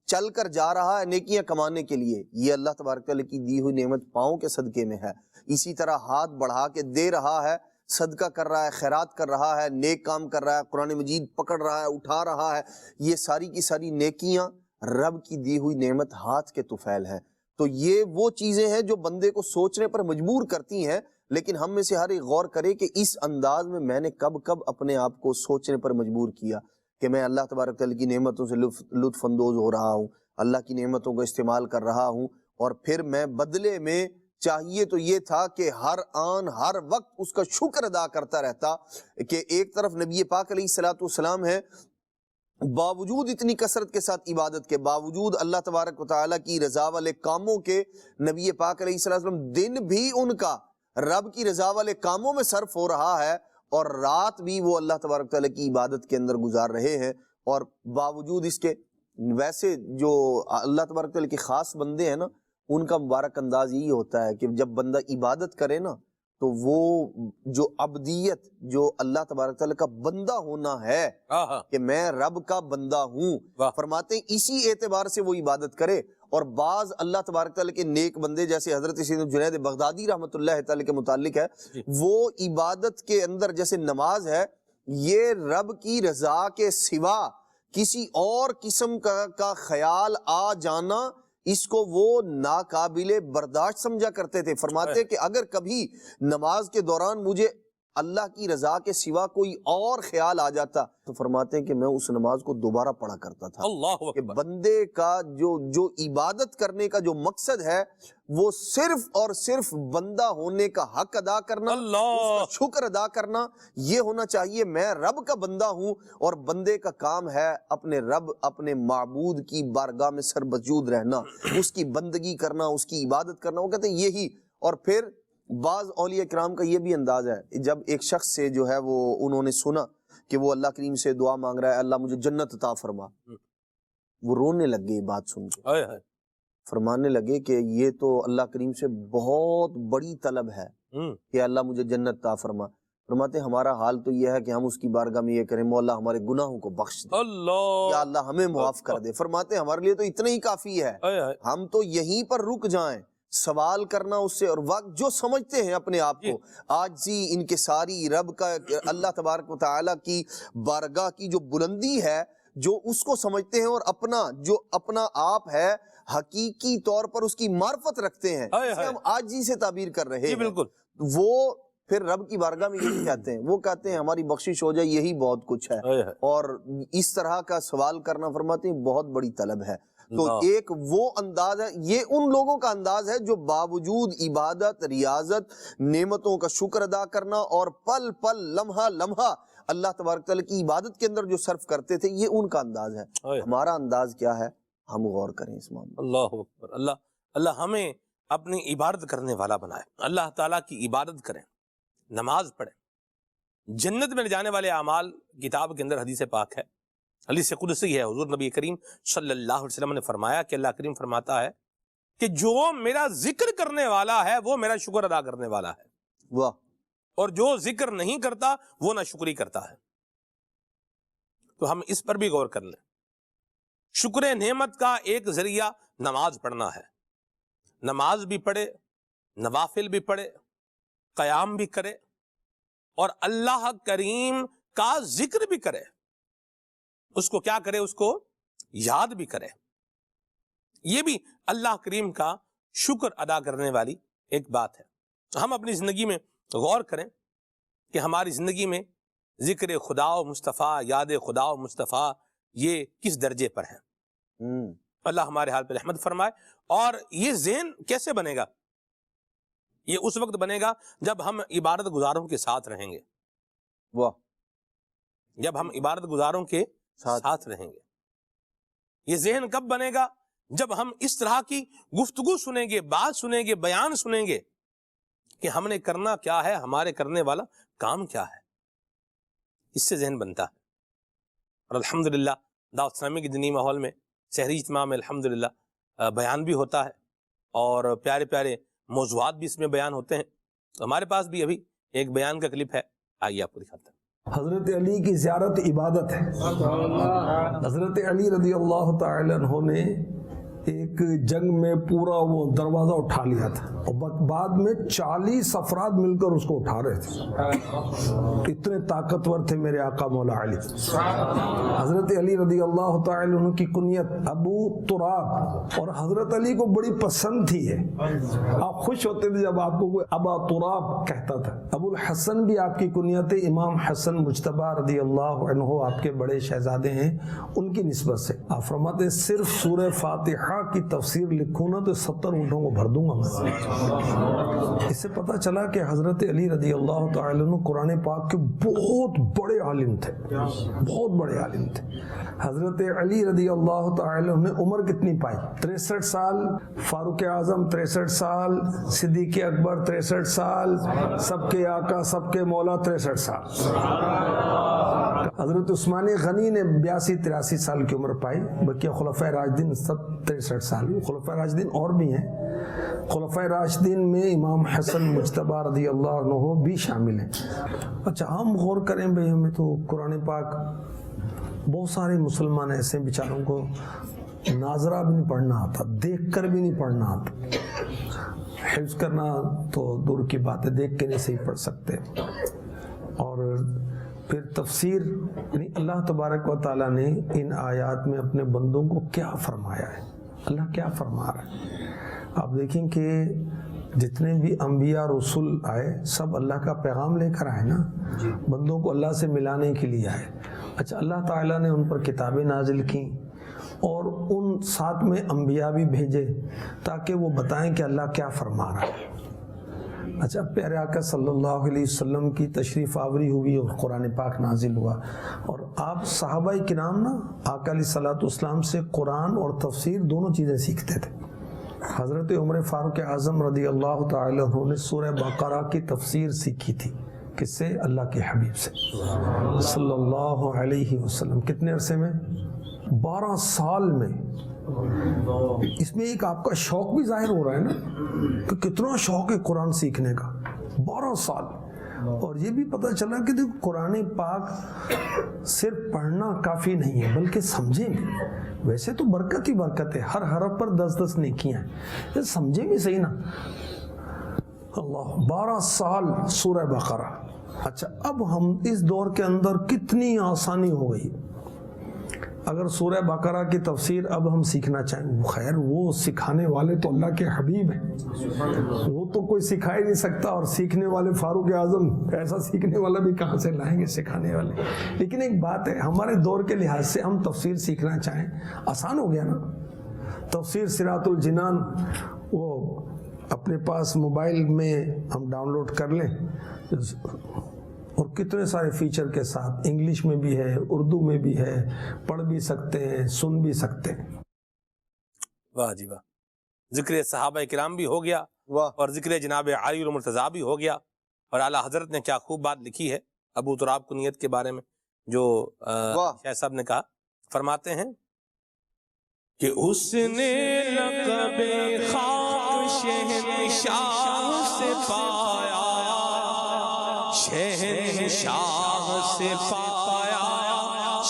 چل کر جا رہا ہے نیکیاں کمانے کے لیے، یہ اللہ تبارک تعالیٰ کی دی ہوئی نعمت پاؤں کے صدقے میں ہے۔ اسی طرح ہاتھ بڑھا کے دے رہا ہے، صدقہ کر رہا ہے، خیرات کر رہا ہے، نیک کام کر رہا ہے، قرآن مجید پکڑ رہا ہے، اٹھا رہا ہے، یہ ساری کی ساری نیکیاں رب کی دی ہوئی نعمت ہاتھ کے طفیل ہے۔ تو یہ وہ چیزیں ہیں جو بندے کو سوچنے پر مجبور کرتی ہیں، لیکن ہم میں سے ہر ایک غور کرے کہ اس انداز میں نے کب اپنے آپ کو سوچنے پر مجبور کیا کہ میں اللہ تبارک تعالیٰ کی نعمتوں سے لطف اندوز ہو رہا ہوں، اللہ کی نعمتوں کا استعمال کر رہا ہوں، اور پھر میں بدلے میں چاہیے تو یہ تھا کہ ہر آن ہر وقت اس کا شکر ادا کرتا رہتا کہ ایک طرف نبی پاک علیہ الصلوۃ والسلام ہے، باوجود اتنی کثرت کے ساتھ عبادت کے، باوجود اللہ تبارک و تعالیٰ کی رضا والے کاموں کے، نبی پاک علیہ الصلوۃ والسلام دن بھی ان کا رب کی رضا والے کاموں میں صرف ہو رہا ہے، اور رات بھی وہ اللہ تبارک تعالیٰ کی عبادت کے اندر گزار رہے ہیں۔ اور باوجود اس کے ویسے جو اللہ تبارک تعالیٰ کے خاص بندے ہیں نا، ان کا مبارک انداز یہی ہوتا ہے کہ جب بندہ عبادت کرے نا تو وہ جو عبدیت، جو اللہ تبارک تعالیٰ کا بندہ ہونا ہے کہ میں رب کا بندہ ہوں، فرماتے ہیں اسی اعتبار سے وہ عبادت کرے۔ اور بعض اللہ تبارک تعالیٰ کے نیک بندے جیسے حضرت سیدنا جنید بغدادی رحمۃ اللہ تعالیٰ کے متعلق ہے، وہ عبادت کے اندر جیسے نماز ہے، یہ رب کی رضا کے سوا کسی اور قسم کا خیال آ جانا، اس کو وہ ناقابل برداشت سمجھا کرتے تھے۔ فرماتے کہ اگر کبھی نماز کے دوران مجھے اللہ کی رضا کے سوا کوئی اور خیال آ جاتا تو فرماتے ہیں کہ میں اس نماز کو دوبارہ پڑھا کرتا تھا۔ اللہ کہ بندے کا جو عبادت کرنے کا جو مقصد ہے وہ صرف اور صرف بندہ ہونے کا حق ادا کرنا، اس کا شکر ادا کرنا، یہ ہونا چاہیے میں رب کا بندہ ہوں، اور بندے کا کام ہے اپنے رب، اپنے معبود کی بارگاہ میں سربجود رہنا، اس کی بندگی کرنا، اس کی عبادت کرنا۔ وہ کہتے ہیں یہی۔ اور پھر بعض اولیاء کرام کا یہ بھی انداز ہے، جب ایک شخص سے جو ہے وہ انہوں نے سنا کہ وہ اللہ کریم سے دعا مانگ رہا ہے اللہ مجھے جنت عطا فرما، وہ رونے لگ گئے بات سن کے، فرمانے لگے کہ یہ تو اللہ کریم سے بہت بڑی طلب ہے کہ اللہ مجھے جنت عطا فرما۔ فرماتے ہمارا حال تو یہ ہے کہ ہم اس کی بارگاہ میں یہ کریں مولا ہمارے گناہوں کو بخش دے، یا اللہ ہمیں معاف کر دے۔ فرماتے ہمارے لیے تو اتنا ہی کافی ہے، ہم تو یہیں پر رک جائیں، سوال کرنا اس سے، اور وقت جو سمجھتے ہیں اپنے آپ کو عاجزی ان کے ساری، رب کا اللہ تبارک و تعالیٰ کی بارگاہ کی جو بلندی ہے، جو اس کو سمجھتے ہیں، اور جو اپنا آپ ہے حقیقی طور پر اس کی معرفت رکھتے ہیں، اسے ہم عاجزی سے تعبیر کر رہے ہیں، وہ پھر رب کی بارگاہ میں یہی کہتے ہیں، وہ کہتے ہیں ہماری بخشش ہو جائے یہی بہت کچھ ہے، اور اس طرح کا سوال کرنا فرماتے ہیں بہت بڑی طلب ہے۔ تو ایک وہ انداز ہے، یہ ان لوگوں کا انداز ہے جو باوجود عبادت، ریاضت، نعمتوں کا شکر ادا کرنا، اور پل پل لمحہ لمحہ اللہ تبارک تعالیٰ کی عبادت کے اندر جو صرف کرتے تھے، یہ ان کا انداز ہے۔ ہمارا انداز کیا ہے؟ ہم غور کریں اس معاملے۔ اللہ اکبر۔ اللہ ہمیں اپنی عبادت کرنے والا بنائے، اللہ تعالیٰ کی عبادت کریں، نماز پڑھیں۔ جنت میں جانے والے اعمال کتاب کے اندر حدیث پاک ہے، حدیث قدسی ہے، حضور نبی کریم صلی اللہ علیہ وسلم نے فرمایا کہ اللہ کریم فرماتا ہے کہ جو میرا ذکر کرنے والا ہے وہ میرا شکر ادا کرنے والا ہے، واہ، اور جو ذکر نہیں کرتا وہ ناشکری کرتا ہے۔ تو ہم اس پر بھی غور کر لیں۔ شکر نعمت کا ایک ذریعہ نماز پڑھنا ہے، نماز بھی پڑھے، نوافل بھی پڑھے، قیام بھی کرے، اور اللہ کریم کا ذکر بھی کرے، اس کو کیا کرے؟ اس کو یاد بھی کرے۔ یہ بھی اللہ کریم کا شکر ادا کرنے والی ایک بات ہے۔ ہم اپنی زندگی میں غور کریں کہ ہماری زندگی میں ذکر خدا و مصطفیٰ، یاد خدا و مصطفیٰ یہ کس درجے پر ہے؟ اللہ ہمارے حال پہ رحمت فرمائے۔ اور یہ ذہن کیسے بنے گا؟ یہ اس وقت بنے گا جب ہم عبادت گزاروں کے ساتھ رہیں گے، واہ، جب ہم عبادت گزاروں کے ساتھ رہیں گے۔ یہ ذہن کب بنے گا؟ جب ہم اس طرح کی گفتگو سنیں گے، بات سنیں گے، بیان سنیں گے کہ ہم نے کرنا کیا ہے، ہمارے کرنے والا کام کیا ہے، اس سے ذہن بنتا ہے۔ اور الحمدللہ دعوت اسلامی کے دینی ماحول میں شہری اجتماع میں الحمدللہ بیان بھی ہوتا ہے اور پیارے پیارے موضوعات بھی اس میں بیان ہوتے ہیں۔ تو ہمارے پاس بھی ابھی ایک بیان کا کلپ ہے، آئیے آپ کو دکھاتے ہیں۔ حضرت علی کی زیارت عبادت ہے۔ حضرت علی رضی اللہ تعالی عنہ نے ایک جنگ میں پورا وہ دروازہ اٹھا لیا تھا اور بعد میں 40 افراد مل کر اس کو اٹھا رہے تھے، اتنے طاقتور تھے میرے آقا مولا علی۔ حضرت علی رضی اللہ تعالی عنہ کی کنیت ابو تراب، اور حضرت علی کو بڑی پسند تھی ہے، آپ خوش ہوتے تھے جب آپ کو کوئی ابا تراب کہتا تھا۔ ابو الحسن بھی آپ کی کنیت ہے، امام حسن مجتبی رضی اللہ عنہ آپ کے بڑے شہزادے ہیں، ان کی نسبت سے آپ فرماتے ہیں صرف سورہ فاتحہ کی تفسیر لکھوں نا تو 70 اونٹوں کو بھر دوں گا میں۔ اس سے پتہ چلا کہ حضرت علی رضی اللہ تعالی عنہ قرآن پاک کے بہت بڑے عالم تھے، بہت بڑے عالم تھے۔ حضرت علی رضی اللہ تعالی عنہ نے عمر کتنی پائی؟ 63 سال، فاروق اعظم 63 سال، صدیق اکبر 63 سال، سب کے آقا سب کے مولا 63 سال۔ حضرت عثمان غنی نے 82-83 سال کی عمر پائی، بلکہ خلفائے راشدین سب 63 سال۔ خلفائے راشدین اور بھی ہیں، خلفائے راشدین میں امام حسن مجتبی رضی اللہ عنہ بھی شامل ہیں۔ اچھا ہم غور کریں بھئی، ہمیں تو قرآن پاک بہت سارے مسلمان ایسے بیچاروں کو ناظرہ بھی نہیں پڑھنا آتا، دیکھ کر بھی نہیں پڑھنا آتا، حفظ کرنا تو دور کی بات ہے، دیکھ کے نہیں صحیح پڑھ سکتے۔ اور پھر تفسیر، یعنی اللہ تبارک و تعالیٰ نے ان آیات میں اپنے بندوں کو کیا فرمایا ہے، اللہ کیا فرما رہا ہے۔ آپ دیکھیں کہ جتنے بھی انبیاء رسول آئے سب اللہ کا پیغام لے کر آئے نا، بندوں کو اللہ سے ملانے کے لیے آئے۔ اچھا اللہ تعالیٰ نے ان پر کتابیں نازل کی اور ان ساتھ میں انبیاء بھی بھیجے تاکہ وہ بتائیں کہ اللہ کیا فرما رہا ہے۔ اچھا پیارے آقا صلی اللہ علیہ وسلم کی تشریف آوری ہوئی اور قرآن پاک نازل ہوا، اور آپ صحابہ کرام نا آقا علیہ الصلوۃ والسلام سے قرآن اور تفسیر دونوں چیزیں سیکھتے تھے۔ حضرت عمر فاروق اعظم رضی اللہ تعالی عنہ نے سورہ بقرہ کی تفسیر سیکھی تھی، کس سے؟ اللہ کے حبیب سے صلی اللہ علیہ وسلم۔ کتنے عرصے میں؟ 12 سال میں۔ اس میں ایک آپ کا شوق بھی ظاہر ہو رہا ہے نا کہ کتنا شوق ہے قرآن سیکھنے کا، 12 سال۔ اور یہ بھی پتہ چلا کہ دیکھو قرآن پاک صرف پڑھنا کافی نہیں ہے بلکہ سمجھیں بھی۔ ویسے تو برکت ہی برکت ہے، ہر حرف پر 10 نیکیاں ہیں، سمجھیں بھی صحیح نا۔ اللہ 12 سال سورہ بقرہ۔ اچھا اب ہم اس دور کے اندر کتنی آسانی ہو گئی، اگر سورہ بقرہ کی تفسیر اب ہم سیکھنا چاہیں، خیر وہ سکھانے والے تو اللہ کے حبیب ہیں، وہ تو کوئی سکھا ہی نہیں سکتا، اور سیکھنے والے فاروق اعظم، ایسا سیکھنے والا بھی کہاں سے لائیں گے سکھانے والے۔ لیکن ایک بات ہے، ہمارے دور کے لحاظ سے ہم تفسیر سیکھنا چاہیں آسان ہو گیا نا۔ تفسیر صراط الجنان وہ اپنے پاس موبائل میں ہم ڈاؤن لوڈ کر لیں، اور کتنے سارے فیچر کے ساتھ، انگلش میں بھی ہے، اردو میں بھی ہے، پڑھ بھی سکتے ہیں، سن بھی سکتے ہیں۔ واہ جی واہ، ذکر صحابہ کرام بھی ہو گیا اور ذکر جناب علی المرتضیٰ بھی ہو گیا، اور اعلیٰ حضرت نے کیا خوب بات لکھی ہے ابو تراب کنیت کے بارے میں، جو شیخ صاحب نے کہا، فرماتے ہیں کہ اس نے لقب خاک شہنشاہ سے پایا، شہنشاہ سے پایا،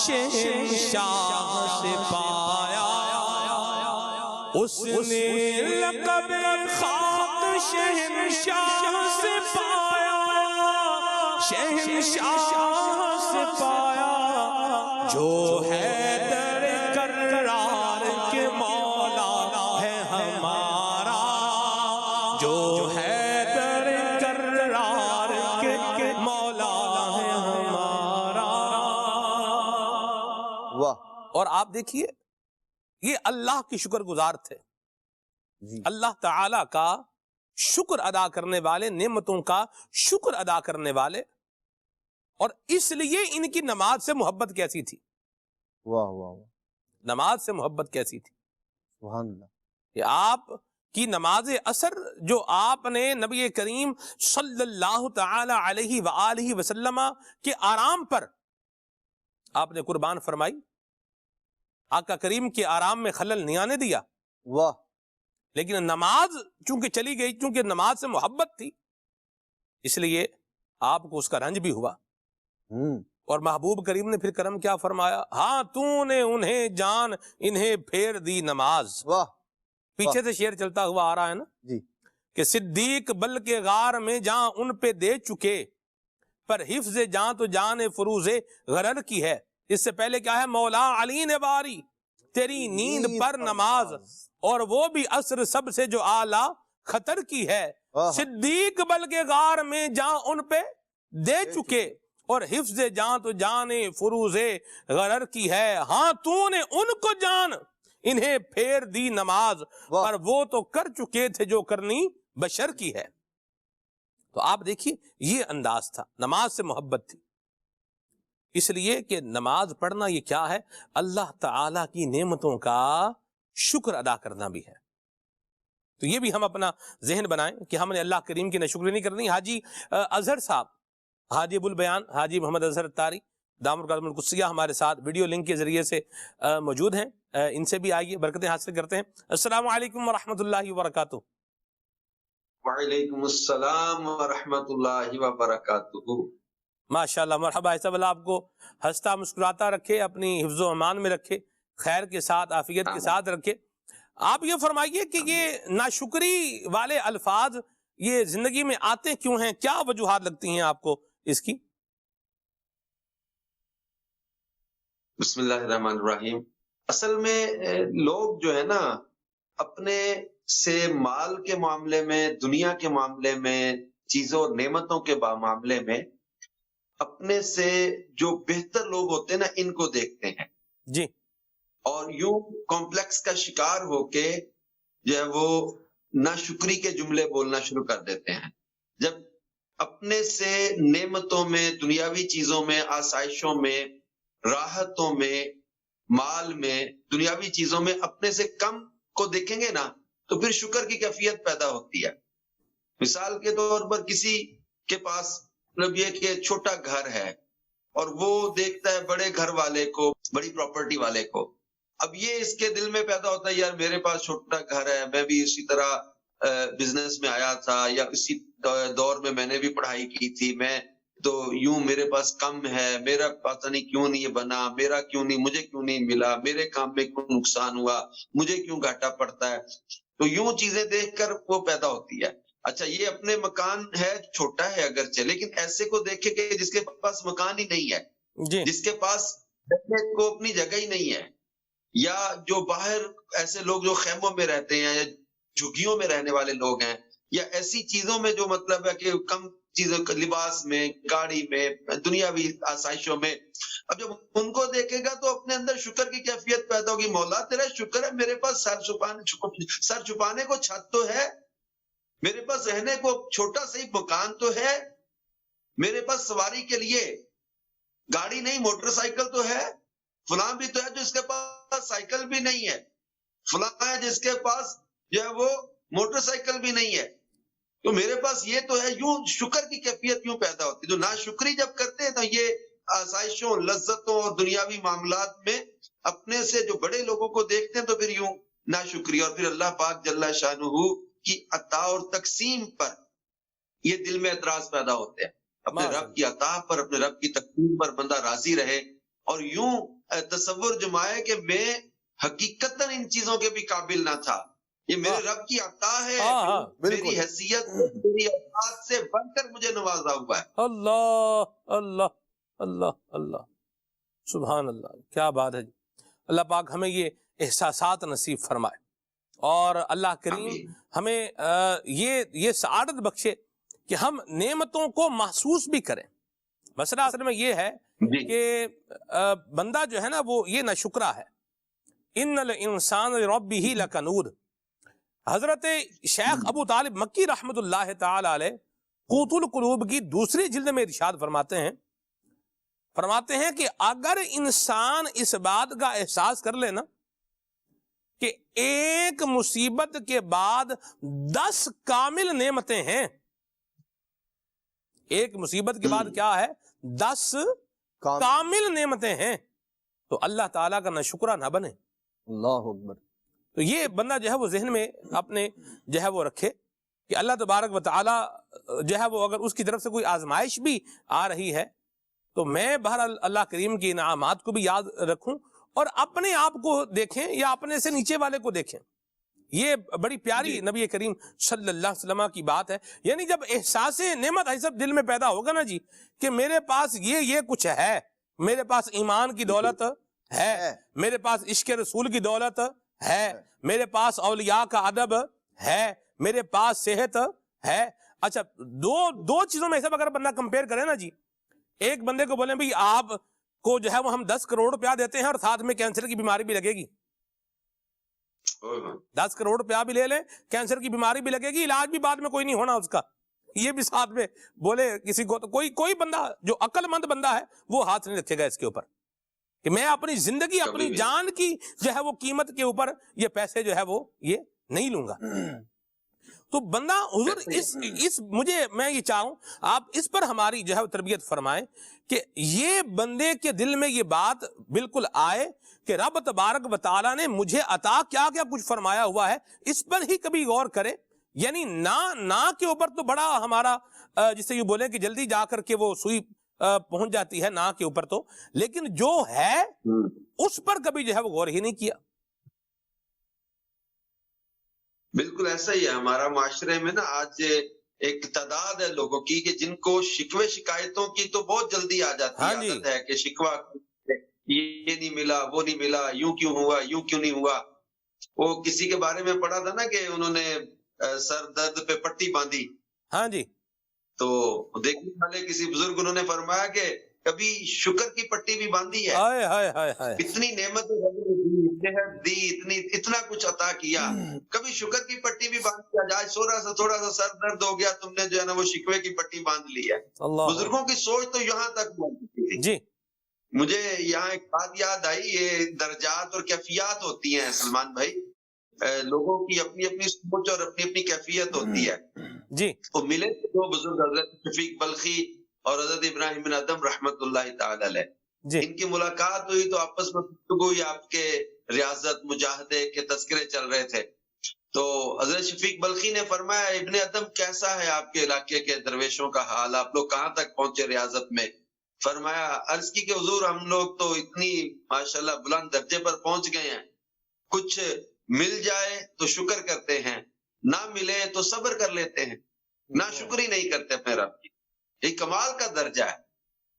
شہنشاہ سے پایا، اس نے لقب خاک شہنشاہ سے پایا، شہنشاہ سے پایا، جو ہے در کرار کے مولا ہے ہمارا، جو ہے در کرار کے مولا ہے ہمارا۔ اور آپ دیکھیے یہ اللہ کی شکر گزار تھے، اللہ تعالی کا شکر ادا کرنے والے، نعمتوں کا شکر ادا کرنے والے، اور اس لیے ان کی نماز سے محبت کیسی تھی، واہ واہ، نماز سے محبت کیسی تھی، سبحان اللہ۔ کہ آپ کی نماز اثر جو آپ نے نبی کریم صلی اللہ تعالی علیہ وآلہ وسلم کے آرام پر آپ نے قربان فرمائی، آقا کریم کے آرام میں خلل نہیں آنے دیا، واہ، لیکن نماز چونکہ چلی گئی، چونکہ نماز سے محبت تھی، اس لیے آپ کو اس کا رنج بھی ہوا۔ اور محبوب کریم نے پھر کرم کیا فرمایا، ہاں تو نے انہیں جان انہیں پھیر دی نماز۔ واہ، پیچھے سے شعر چلتا ہوا آ رہا ہے نا جی، کہ صدیق بلکہ غار میں جان ان پہ دے چکے، پر حفظ جان تو جان فروز غرر کی ہے۔ اس سے پہلے کیا ہے، مولا علی نے باری تیری نیند پر نماز، اور وہ بھی عصر سب سے جو اعلیٰ خطر کی ہے۔ صدیق بلکہ غار میں جان ان پہ دے چکے، اور حفظ جان تو جان فروز غرر کی ہے۔ ہاں تو نے ان کو جان انہیں پھیر دی نماز، پر وہ تو کر چکے تھے جو کرنی بشر کی ہے۔ تو آپ دیکھیے یہ انداز تھا، نماز سے محبت تھی، اس لیے کہ نماز پڑھنا یہ کیا ہے، اللہ تعالیٰ کی نعمتوں کا شکر ادا کرنا بھی ہے۔ تو یہ بھی ہم اپنا ذہن بنائیں کہ ہم نے اللہ کریم کی ناشکری نہیں کرنی۔ حاجی اظہر صاحب، حاجی ابو البیان، حاجی محمد اظہر اتاری دامت القدم القدسیہ ہمارے ساتھ ویڈیو لنک کے ذریعے سے موجود ہیں، ان سے بھی آئیے، برکتیں حاصل کرتے ہیں۔ السلام علیکم ورحمۃ اللہ وبرکاتہ۔ وعلیکم السلام ورحمۃ اللہ وبرکاتہ۔ ماشاءاللہ، مرحبا، ایسا بلا آپ کو ہنستا مسکراتا رکھے، اپنی حفظ و امان میں رکھے، خیر کے ساتھ عافیت کے ساتھ رکھے۔ آپ یہ فرمائیے کہ یہ ناشکری والے الفاظ یہ زندگی میں آتے کیوں ہیں، کیا وجوہات لگتی ہیں آپ کو اس کی؟ بسم اللہ الرحمن الرحیم۔ اصل میں لوگ جو ہے نا اپنے سے مال کے معاملے میں، دنیا کے معاملے میں، چیزوں اور نعمتوں کے معاملے میں اپنے سے جو بہتر لوگ ہوتے ہیں نا ان کو دیکھتے ہیں جی، اور یوں کمپلیکس کا شکار ہو کے جو ہے وہ ناشکری کے جملے بولنا شروع کر دیتے ہیں۔ جب اپنے سے نعمتوں میں، دنیاوی چیزوں میں، آسائشوں میں، راحتوں میں، مال میں، دنیاوی چیزوں میں اپنے سے کم کو دیکھیں گے نا تو پھر شکر کی کیفیت پیدا ہوتی ہے۔ مثال کے طور پر کسی کے پاس مطلب یہ کہ چھوٹا گھر ہے اور وہ دیکھتا ہے بڑے گھر والے کو، بڑی پراپرٹی والے کو، اب یہ اس کے دل میں پیدا ہوتا ہے یار میرے پاس چھوٹا گھر ہے، میں بھی اسی طرح بزنس میں آیا تھا یا اسی دور میں نے بھی پڑھائی کی تھی، میں تو یوں میرے پاس کم ہے، میرا پتہ نہیں کیوں نہیں یہ بنا، میرا کیوں نہیں، مجھے کیوں نہیں ملا، میرے کام میں کیوں نقصان ہوا، مجھے کیوں گھاٹا پڑتا ہے۔ تو یوں چیزیں دیکھ کر وہ پیدا ہوتی ہے۔ اچھا یہ اپنے مکان ہے، چھوٹا ہے اگرچہ، لیکن ایسے کو دیکھے کہ جس کے پاس مکان ہی نہیں ہے، جی، جس کے پاس رہنے کو اپنی جگہ ہی نہیں ہے، یا جو باہر ایسے لوگ جو خیموں میں رہتے ہیں یا جھگیوں میں رہنے والے لوگ ہیں، یا ایسی چیزوں میں جو مطلب ہے کہ کم چیزوں، لباس میں، گاڑی میں، دنیاوی آسائشوں میں، اب جب ان کو دیکھے گا تو اپنے اندر شکر کی کیفیت پیدا ہوگی۔ مولا تیرا شکر ہے، میرے پاس سر چھپانے کو چھت تو ہے، میرے پاس رہنے کو چھوٹا سا ہی مکان تو ہے، میرے پاس سواری کے لیے گاڑی نہیں موٹر سائیکل تو ہے، فلاں بھی تو ہے جو اس کے پاس سائیکل بھی نہیں ہے، فلاں ہے جس کے پاس جو ہے وہ موٹر سائیکل بھی نہیں ہے، تو میرے پاس یہ تو ہے۔ یوں شکر کی کیفیت یوں پیدا ہوتی ہے۔ تو ناشکری جب کرتے ہیں تو یہ آسائشوں، لذتوں اور دنیاوی معاملات میں اپنے سے جو بڑے لوگوں کو دیکھتے ہیں تو پھر یوں ناشکری، اور پھر اللہ پاک جل شانہ کی عطا اور تقسیم پر یہ دل میں اعتراض پیدا ہوتے ہیں۔ اپنے رب کی عطا پر، اپنے رب کی تقسیم پر بندہ راضی رہے اور یوں تصور جمائے کہ میں حقیقتاً ان چیزوں کے بھی قابل نہ تھا، یہ میرے رب کی عطا ہے، میری حیثیت میری اوقات سے بڑھ کر مجھے نوازا ہوا ہے۔ اللہ اللہ اللہ اللہ، سبحان اللہ، کیا بات ہے جی۔ اللہ پاک ہمیں یہ احساسات نصیب فرمائے اور اللہ کریم ہمیں یہ سعادت بخشے کہ ہم نعمتوں کو محسوس بھی کریں۔ مسئلہ اصل میں یہ ہے کہ بندہ جو ہے نا وہ یہ ناشکرا ہے۔ ان الانسان لربہ لکنود، حضرت شیخ ابو طالب مکی رحمت اللہ تعالی علیہ قوت القلوب کی دوسری جلد میں ارشاد فرماتے ہیں کہ اگر انسان اس بات کا احساس کر لے نا کہ ایک مصیبت کے بعد 10 کامل نعمتیں ہیں. ایک مصیبت کے بعد کیا ہے؟ 10 کامل نعمتیں ہیں. تو اللہ تعالیٰ کا نہ شکرہ نہ بنے. اللہ اکبر. تو یہ بندہ جو ہے وہ ذہن میں اپنے جو ہے وہ رکھے کہ اللہ تبارک و تعالیٰ جو ہے وہ اگر اس کی طرف سے کوئی آزمائش بھی آ رہی ہے تو میں بہرحال اللہ کریم کی انعامات کو بھی یاد رکھوں اور اپنے آپ کو دیکھیں یا اپنے سے نیچے والے کو دیکھیں. یہ بڑی پیاری نبی کریم صلی اللہ علیہ وسلم کی بات ہے. یعنی جب احساس نعمت ایسا دل میں پیدا ہوگا نا جی کہ میرے پاس یہ کچھ ہے، میرے پاس ایمان کی دولت ہے، میرے پاس عشق رسول کی دولت ہے، میرے پاس اولیاء کا ادب ہے، میرے پاس صحت ہے. اچھا دو چیزوں میں ایسا اگر بندہ کمپیئر کرے نا جی، ایک بندے کو بولیں بھئی آپ کو جو ہے وہ ہم 10 کروڑ روپیہ دیتے ہیں اور ساتھ میں کینسر کی بیماری بھی لگے گی. 10 کروڑ روپیہ بھی لے لیں، کینسر کی بیماری بھی لگے گی، علاج بھی بعد میں کوئی نہیں ہونا اس کا، یہ بھی ساتھ میں بولے کسی کو، تو کوئی بندہ جو عقل مند بندہ ہے وہ ہاتھ نہیں رکھے گا اس کے اوپر کہ میں اپنی زندگی اپنی جان کی جو ہے وہ قیمت کے اوپر یہ پیسے جو ہے وہ یہ نہیں لوں گا. تو بندہ حضور میں یہ چاہوں آپ اس پر ہماری جو ہے تربیت فرمائیں کہ یہ بندے کے دل میں یہ بات بالکل آئے کہ رب تبارک و تعالیٰ نے مجھے عطا کیا کچھ فرمایا ہوا ہے، اس پر ہی کبھی غور کرے. یعنی نہ کے اوپر تو بڑا ہمارا جسے یہ بولیں کہ جلدی جا کر کے وہ سوئی پہنچ جاتی ہے نہ کے اوپر تو، لیکن جو ہے اس پر کبھی جو ہے وہ غور ہی نہیں کیا. بالکل ایسا ہی ہے ہمارا معاشرے میں نا. آج ایک تعداد ہے لوگوں کی کہ جن کو شکوے شکایتوں کی تو بہت جلدی آ جاتی ہے، عادت ہے کہ شکوہ یہ نہیں ملا، وہ نہیں ملا، یوں کیوں ہوا، یوں کیوں نہیں ہوا. وہ کسی کے بارے میں پڑھا تھا نا کہ انہوں نے سر درد پہ پٹی باندھی. ہاں جی. تو دیکھنے والے کسی بزرگ انہوں نے فرمایا کہ کبھی شکر کی پٹی بھی باندھی ہے. اتنی نعمت دی، اتنا کچھ عطا کیا، کبھی شکر کی پٹی بھی باندھ دیا. آج تھوڑا سا سر درد ہو گیا، تم نے جو ہے نا وہ شکوے کی پٹی باندھ لی ہے. بزرگوں کی سوچ تو یہاں تک پہنچتی تھی. مجھے یہاں ایک بات یاد آئی، یہ درجات اور کیفیات ہوتی ہیں سلمان بھائی. لوگوں کی اپنی اپنی سوچ اور اپنی اپنی کیفیت ہوتی ہے. تو ملے دو بزرگ، حضرت شفیق بلخی اور حضرت ابراہیم بن ادم رحمت اللہ تعالی علیہ. ان کی ملاقات ہوئی تو آپس میں گفتگو ہوئی، آپ کے ریاضت مجاہدے کے تذکرے چل رہے تھے. تو حضرت شفیق بلخی نے فرمایا ابن ادم کیسا ہے آپ کے علاقے کے درویشوں کا حال، آپ لوگ کہاں تک پہنچے ریاضت میں؟ فرمایا عرض کی کہ حضور ہم لوگ تو اتنی ماشاءاللہ بلند درجے پر پہنچ گئے ہیں، کچھ مل جائے تو شکر کرتے ہیں، نہ ملے تو صبر کر لیتے ہیں، نہ شکری نہیں کرتے اپنے رب کی. یہ کمال کا درجہ ہے،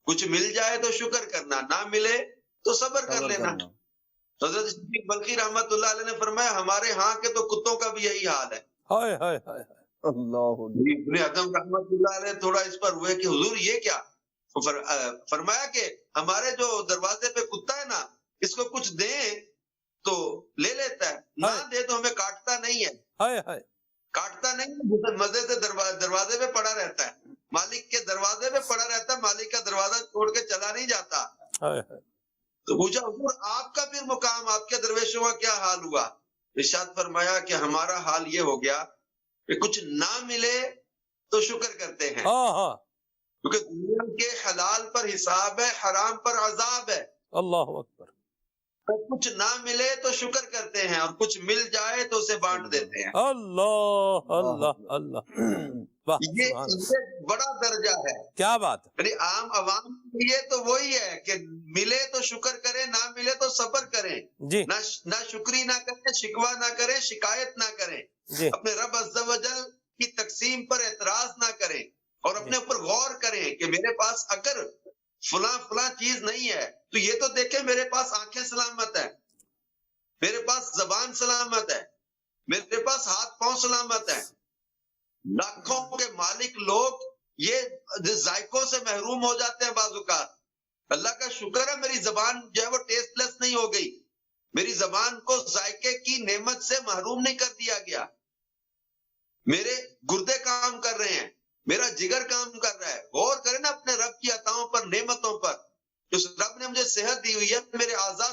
کچھ مل جائے تو شکر کرنا، نہ ملے تو صبر کر لینا. حضرت شفیق بلخی رحمت اللہ علیہ نے فرمایا ہمارے ہاں کے تو کتوں کا بھی یہی حال ہے. ابن ادم رحمت اللہ علیہ تھوڑا اس پر ہوئے کہ حضور یہ کیا؟ فرمایا کہ ہمارے جو دروازے پہ کتا ہے نا، اس کو کچھ دیں تو لے لیتا ہے، نہ دے تو ہمیں کاٹتا نہیں ہے. کاٹتا نہیں، مزے سے دروازے پہ پڑا رہتا ہے، مالک کے دروازے پہ پڑا رہتا ہے، مالک کا دروازہ چھوڑ کے چلا نہیں جاتا. تو پوچھا حضور آپ کا پھر مقام، آپ کے درویشوں کا کیا حال ہوا؟ ارشاد فرمایا کہ ہمارا حال یہ ہو گیا کہ کچھ نہ ملے تو شکر کرتے ہیں، کیونکہ دنیا کے حلال پر حساب ہے، حرام پر عذاب ہے. اللہ اکبر. کچھ نہ ملے تو شکر کرتے ہیں اور کچھ مل جائے تو اسے بانٹ دیتے ہیں. اللہ اللہ اللہ، یہ بڑا درجہ ہے. کیا بات ہے. یعنی عام عوام کے لیے تو وہی ہے کہ ملے تو شکر کریں، نہ ملے تو صبر کریں، نہ شکری نہ کریں، شکوہ نہ کریں، شکایت نہ کریں، اپنے رب عز و جل کی تقسیم پر اعتراض نہ کریں اور اپنے اوپر غور کریں کہ میرے پاس اگر فلاں چیز نہیں ہے تو یہ تو دیکھیں میرے پاس آنکھیں سلامت ہیں، میرے پاس زبان سلامت ہے، میرے پاس ہاتھ پاؤں سلامت ہے. لاکھوں کے مالک لوگ یہ ذائقوں سے محروم ہو جاتے ہیں بعض اوقات. اللہ کا شکر ہے میری زبان جو ہے وہ ٹیسٹ لیس نہیں ہو گئی، میری زبان کو ذائقے کی نعمت سے محروم نہیں کر دیا گیا. میرے گردے کام کر رہے ہیں، میرا جگر کام کر رہا ہے. غور کریں نا اپنے رب کی عطاؤں پر، نعمتوں پر. اس رب نے مجھے صحت دی ہوئی ہے، میرے اعضاء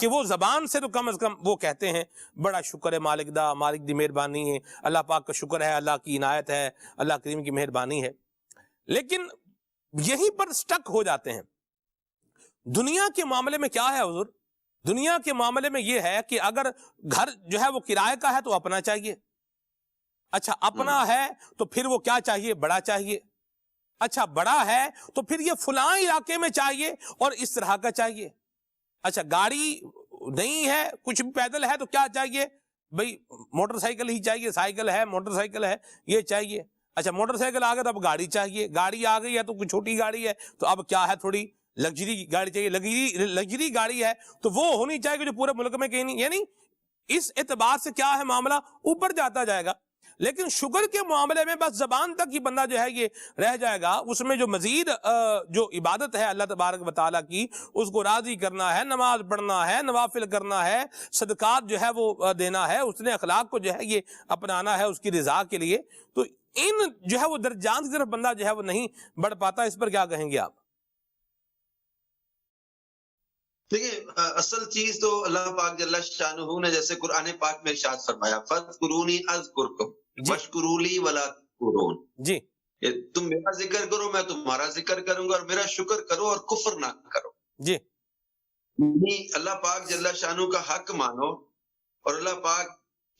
کہ وہ زبان سے تو کم از کم وہ کہتے ہیں بڑا شکر ہے مالک دا، مالک دی مہربانی ہے، اللہ پاک کا شکر ہے، اللہ کی عنایت ہے، اللہ کریم کی مہربانی ہے، لیکن یہیں پر سٹک ہو جاتے ہیں۔ دنیا کے معاملے میں کیا ہے حضور؟ دنیا کے معاملے میں یہ ہے کہ اگر گھر جو ہے وہ کرائے کا ہے تو اپنا چاہیے، اچھا اپنا ہے تو پھر وہ کیا چاہیے؟ بڑا چاہیے، اچھا بڑا ہے تو پھر یہ فلاں علاقے میں چاہیے اور اس طرح کا چاہیے، اچھا گاڑی نہیں ہے، کچھ بھی پیدل ہے تو کیا چاہیے؟ بھئی موٹر سائیکل ہی چاہیے، سائیکل ہے، موٹر سائیکل ہے، یہ چاہیے، اچھا موٹر سائیکل آ گئی تو اب گاڑی چاہیے، گاڑی آ گئی ہے تو کوئی چھوٹی گاڑی ہے تو اب کیا ہے؟ تھوڑی لگژری گاڑی چاہیے، لگژری گاڑی ہے تو وہ ہونی چاہیے کہ جو پورے ملک میں کہیں نہیں، یعنی اس اعتبار سے کیا ہے معاملہ اوپر جاتا جائے گا۔ لیکن شکر کے معاملے میں بس زبان تک ہی بندہ جو ہے یہ رہ جائے گا، اس میں جو مزید جو عبادت ہے اللہ تبارک و تعالیٰ کی، اس کو راضی کرنا ہے، نماز پڑھنا ہے، نوافل کرنا ہے، صدقات جو ہے وہ دینا ہے، اس نے اخلاق کو جو ہے یہ اپنانا ہے اس کی رضا کے لیے، تو ان جو ہے وہ درجات کی طرف بندہ جو ہے وہ نہیں بڑھ پاتا۔ اس پر کیا کہیں گے آپ؟ دیکھیں اصل چیز تو اللہ پاک جل شانہ نے جیسے قرآن پاک میں ارشاد فرمایا فَاذْكُرُونِي أَذْكُرْكُمْ وَاشْكُرُوا لِي وَلَا تَكْفُرُونَ، جی تم میرا ذکر کرو میں تمہارا ذکر کروں گا، اور میرا شکر کرو اور کفر نہ کرو۔ جی اللہ پاک جل شانہ کا حق مانو اور اللہ پاک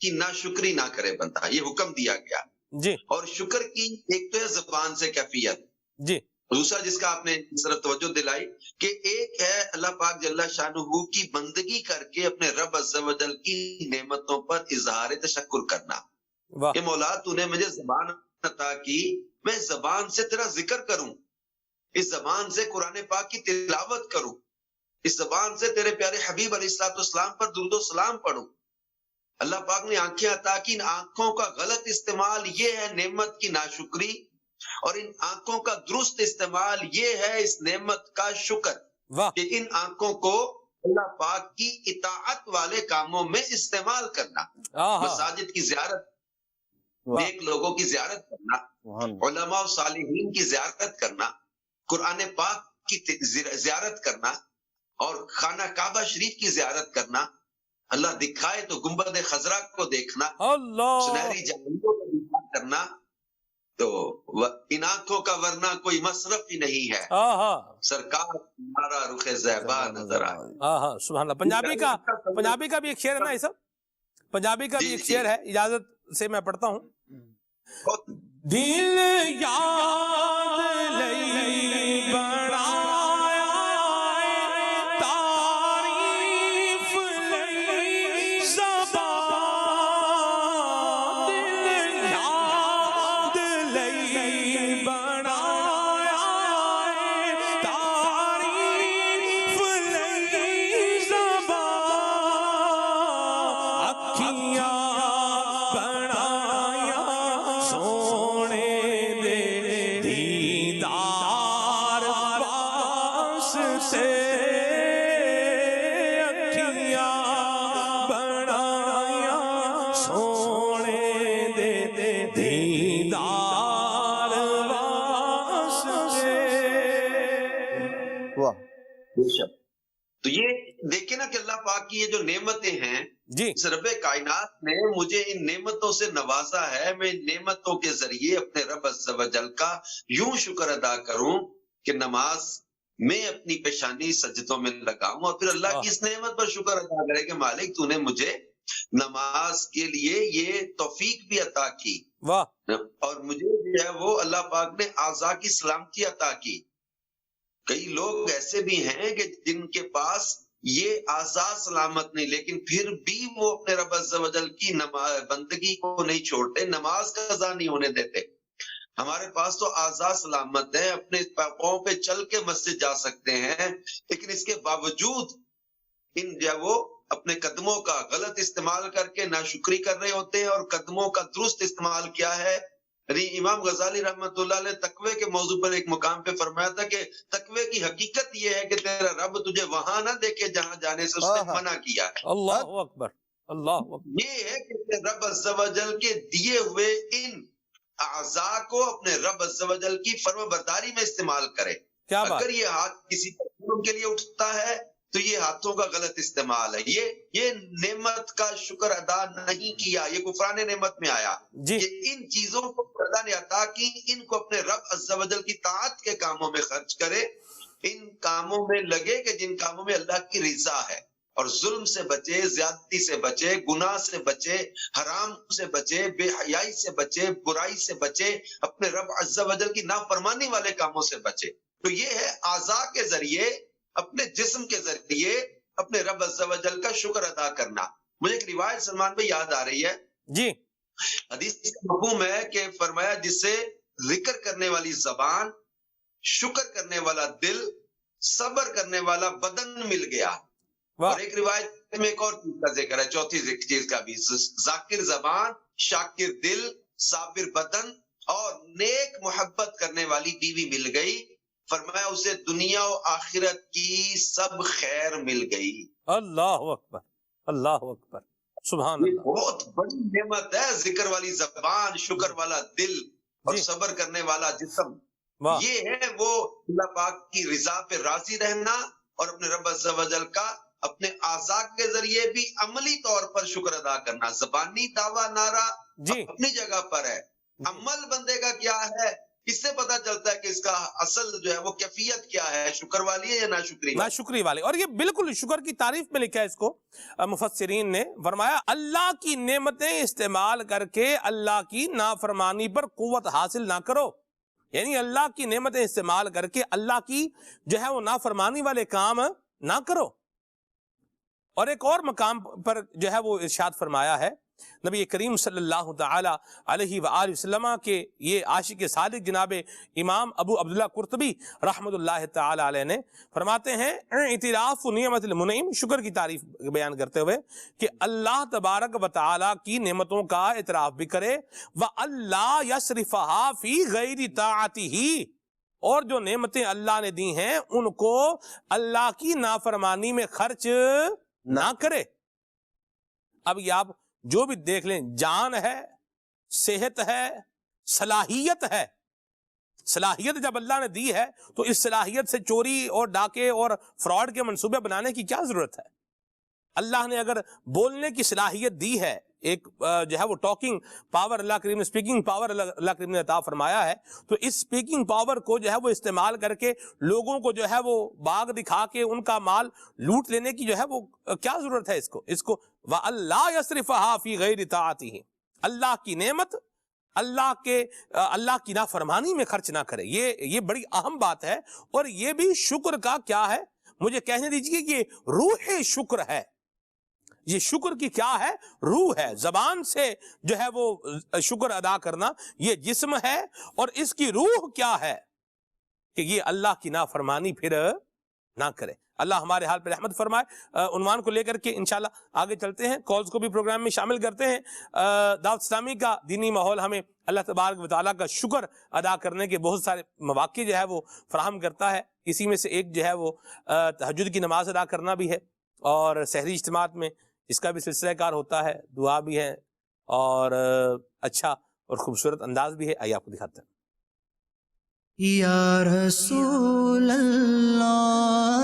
کی ناشکری نہ کرے بندہ، یہ حکم دیا گیا۔ جی اور شکر کی ایک تو ہے زبان سے کیفیت، جی دوسرا جس کا آپ نے صرف توجہ دلائی کہ ایک ہے اللہ پاک جل شانہ کی بندگی کر کے اپنے رب عز و جل کی نعمتوں پر اظہار تشکر کرنا واہ کہ مولا تو نے مجھے زبان عطا کی، میں زبان سے تیرا ذکر کروں، اس زبان سے قرآن پاک کی تلاوت کروں، اس زبان سے تیرے پیارے حبیب علیہ السلام پر درود و سلام پڑھوں۔ اللہ پاک نے آنکھیں عطا کی، ان آنکھوں کا غلط استعمال یہ ہے نعمت کی ناشکری، اور ان آنکھوں کا درست استعمال یہ ہے اس نعمت کا شکر، واہ کہ ان آنکھوں کو اللہ پاک کی اطاعت والے کاموں میں استعمال کرنا، مساجد کی زیارت، نیک لوگوں کی زیارت کرنا، علماء و صالحین کی زیارت کرنا، قرآن پاک کی زیارت کرنا، اور خانہ کعبہ شریف کی زیارت کرنا، اللہ دکھائے تو گنبد خضرا کو دیکھنا، اللہ سنہری جہنموں کا دیدار کرنا، تو ان آنکھوں کا ورنہ کوئی مصرف ہی نہیں ہے، سرکار تمہارا رخ زیبا نظر آئے۔ سبحان اللہ۔ پنجابی کا بھی ایک شعر ہے نا یہ سب، پنجابی کا بھی ایک شعر ہے، اجازت سے میں پڑھتا ہوں۔ دل یاد لئی بڑھایا تعریف لئی زبان، دل یاد لئی بڑھایا تعریف لئی زبان، اکھیاں تو یہ دیکھیں نا کہ اللہ پاک کی یہ جو نعمتیں ہیں، جی اس رب کائنات نے مجھے ان نعمتوں سے نوازا ہے، میں ان نعمتوں کے ذریعے اپنے رب عز و جل کا یوں شکر ادا کروں کہ نماز میں اپنی پیشانی سجدوں میں لگاؤں، اور پھر اللہ کی اس نعمت پر شکر ادا کرے کہ مالک تو نے مجھے نماز کے لیے یہ توفیق بھی عطا کی، اور مجھے جو ہے وہ اللہ پاک نے اعضاء کی سلامتی عطا کی۔ کئی لوگ ایسے بھی ہیں کہ جن کے پاس یہ اعضاء سلامت نہیں، لیکن پھر بھی وہ اپنے رب عز و جل کی بندگی کو نہیں چھوڑتے، نماز کا قضا نہیں ہونے دیتے۔ ہمارے پاس تو اعضاء سلامت ہیں، اپنے پاؤں پہ چل کے مسجد جا سکتے ہیں، لیکن اس کے باوجود ان جو وہ اپنے قدموں کا غلط استعمال کر کے ناشکری کر رہے ہوتے ہیں، اور قدموں کا درست استعمال کیا ہے؟ یعنی امام غزالی رحمۃ اللہ علیہ تقوی کے موضوع پر ایک مقام پہ فرمایا تھا کہ تقوی کی حقیقت یہ ہے کہ تیرا رب تجھے وہاں نہ دیکھے جہاں جانے سے اس نے منع کیا ہے۔ اللہ اکبر، اللہ اکبر۔ یہ ہے کہ رب عز و جل کے دیے ہوئے ان اعضاء کو اپنے رب عز و جل کی فرما برداری میں استعمال کرے۔ اگر یہ ہاتھ کسی جرم کے لیے اٹھتا ہے تو یہ ہاتھوں کا غلط استعمال ہے. یہ نعمت کا شکر ادا نہیں کیا، یہ کفران نعمت میں آیا جی کہ ان چیزوں کو اللہ نے عطا کی، ان کو اپنے رب عز و جل کی طاعت کے کاموں میں خرچ کرے، ان کاموں میں لگے کہ جن کاموں میں اللہ کی رضا ہے، اور ظلم سے بچے، زیادتی سے بچے، گناہ سے بچے، حرام سے بچے، بے حیائی سے بچے، برائی سے بچے، اپنے رب عز و جل کی نافرمانی والے کاموں سے بچے. تو یہ ہے اعضاء کے ذریعے، اپنے جسم کے ذریعے اپنے رب عز و جل کا شکر ادا کرنا. مجھے ایک روایت سلمان بھائی یاد آ رہی ہے، جی حدیث کا مفہوم ہے کہ فرمایا جس سے ذکر کرنے والی زبان، شکر کرنے والا دل، صبر کرنے والا بدن مل گیا. واہ اور ایک روایت میں ایک اور چیز کا ذکر ہے، چوتھی چیز کا بھی، ذاکر زبان، شاکر دل، صابر بدن اور نیک محبت کرنے والی بیوی مل گئی. فرمایا اسے دنیا و آخرت کی سب خیر مل گئی. اللہ اکبر، اللہ اکبر، سبحان یہ اللہ. بہت بڑی نعمت ہے، ذکر والی زبان، شکر والا دل اور جی صبر کرنے والا جسم. واہ یہ ہے وہ اللہ پاک کی رضا پہ راضی رہنا، اور اپنے رب عز و جل کا اپنے اعضاء کے ذریعے بھی عملی طور پر شکر ادا کرنا. زبانی دعویٰ نعرہ جی اپنی جگہ پر ہے، عمل بندے کا کیا ہے اس سے پتہ چلتا ہے کہ اس کا اصل جو ہے وہ کیفیت کیا ہے، شکر والی ہے یا ناشکری والی. ناشکری والے. اور یہ بالکل شکر کی تعریف میں لکھا ہے اس کو مفسرین نے، فرمایا اللہ کی نعمتیں استعمال کر کے اللہ کی نافرمانی پر قوت حاصل نہ کرو. یعنی اللہ کی نعمتیں استعمال کر کے اللہ کی جو ہے وہ نافرمانی والے کام نہ کرو. اور ایک اور مقام پر جو ہے وہ ارشاد فرمایا ہے نبی کریم صلی اللہ تعالی علیہ وآلہ وسلم کے یہ عاشق صادق جناب امام ابو عبداللہ قرطبی رحمۃ اللہ تعالی علیہ نے فرماتے ہیں اعتراف نعمت المنعم، شکر کی تعریف بیان کرتے ہوئے کہ اللہ تبارک و تعالی کی نعمتوں کا اعتراف بھی کرے، وَأَلَّا يَصْرِفَهَا فِي غَيْرِ طَاعَتِهِ، اور جو نعمتیں اللہ نے دی ہیں ان کو اللہ کی نافرمانی میں خرچ نہ کرے. اب یہ آپ جو بھی دیکھ لیں، جان ہے، صحت ہے، صلاحیت ہے. صلاحیت جب اللہ نے دی ہے تو اس صلاحیت سے چوری اور ڈاکے اور فراڈ کے منصوبے بنانے کی کیا ضرورت ہے؟ اللہ نے اگر بولنے کی صلاحیت دی ہے، ایک جو ہے وہ ٹاکنگ پاور اللہ کریم نے، اسپیکنگ پاور اللہ کریم نے عطا فرمایا ہے، تو اس اسپیکنگ پاور کو جو ہے وہ استعمال کر کے لوگوں کو جو ہے وہ باغ دکھا کے ان کا مال لوٹ لینے کی جو ہے وہ کیا ضرورت ہے؟ اس کو وَأَلَّا يَصْرِفَهَا فِي غَيْرِ طَاعَتِهِ، اللہ کی نعمت اللہ کی نافرمانی میں خرچ نہ کرے. یہ بڑی اہم بات ہے، اور یہ بھی شکر کا کیا ہے، مجھے کہنے دیجئے کہ یہ روح شکر ہے. یہ شکر کی کیا ہے؟ روح ہے. زبان سے جو ہے وہ شکر ادا کرنا یہ جسم ہے، اور اس کی روح کیا ہے کہ یہ اللہ کی نافرمانی پھر نہ کرے. اللہ ہمارے حال پر رحمت فرمائے. عنوان کو لے کر کے انشاءاللہ آگے چلتے ہیں، کالز کو بھی پروگرام میں شامل کرتے ہیں. دعوت اسلامی کا دینی ماحول ہمیں اللہ تبارک و تعالیٰ کا شکر ادا کرنے کے بہت سارے مواقع جو ہے وہ فراہم کرتا ہے. اسی میں سے ایک جو ہے وہ تہجد کی نماز ادا کرنا بھی ہے، اور سحری اجتماعات میں اس کا بھی سلسلہ کار ہوتا ہے، دعا بھی ہے، اور اچھا اور خوبصورت انداز بھی ہے. آئیے آپ کو دکھاتے ہیں. یا رسول اللہ،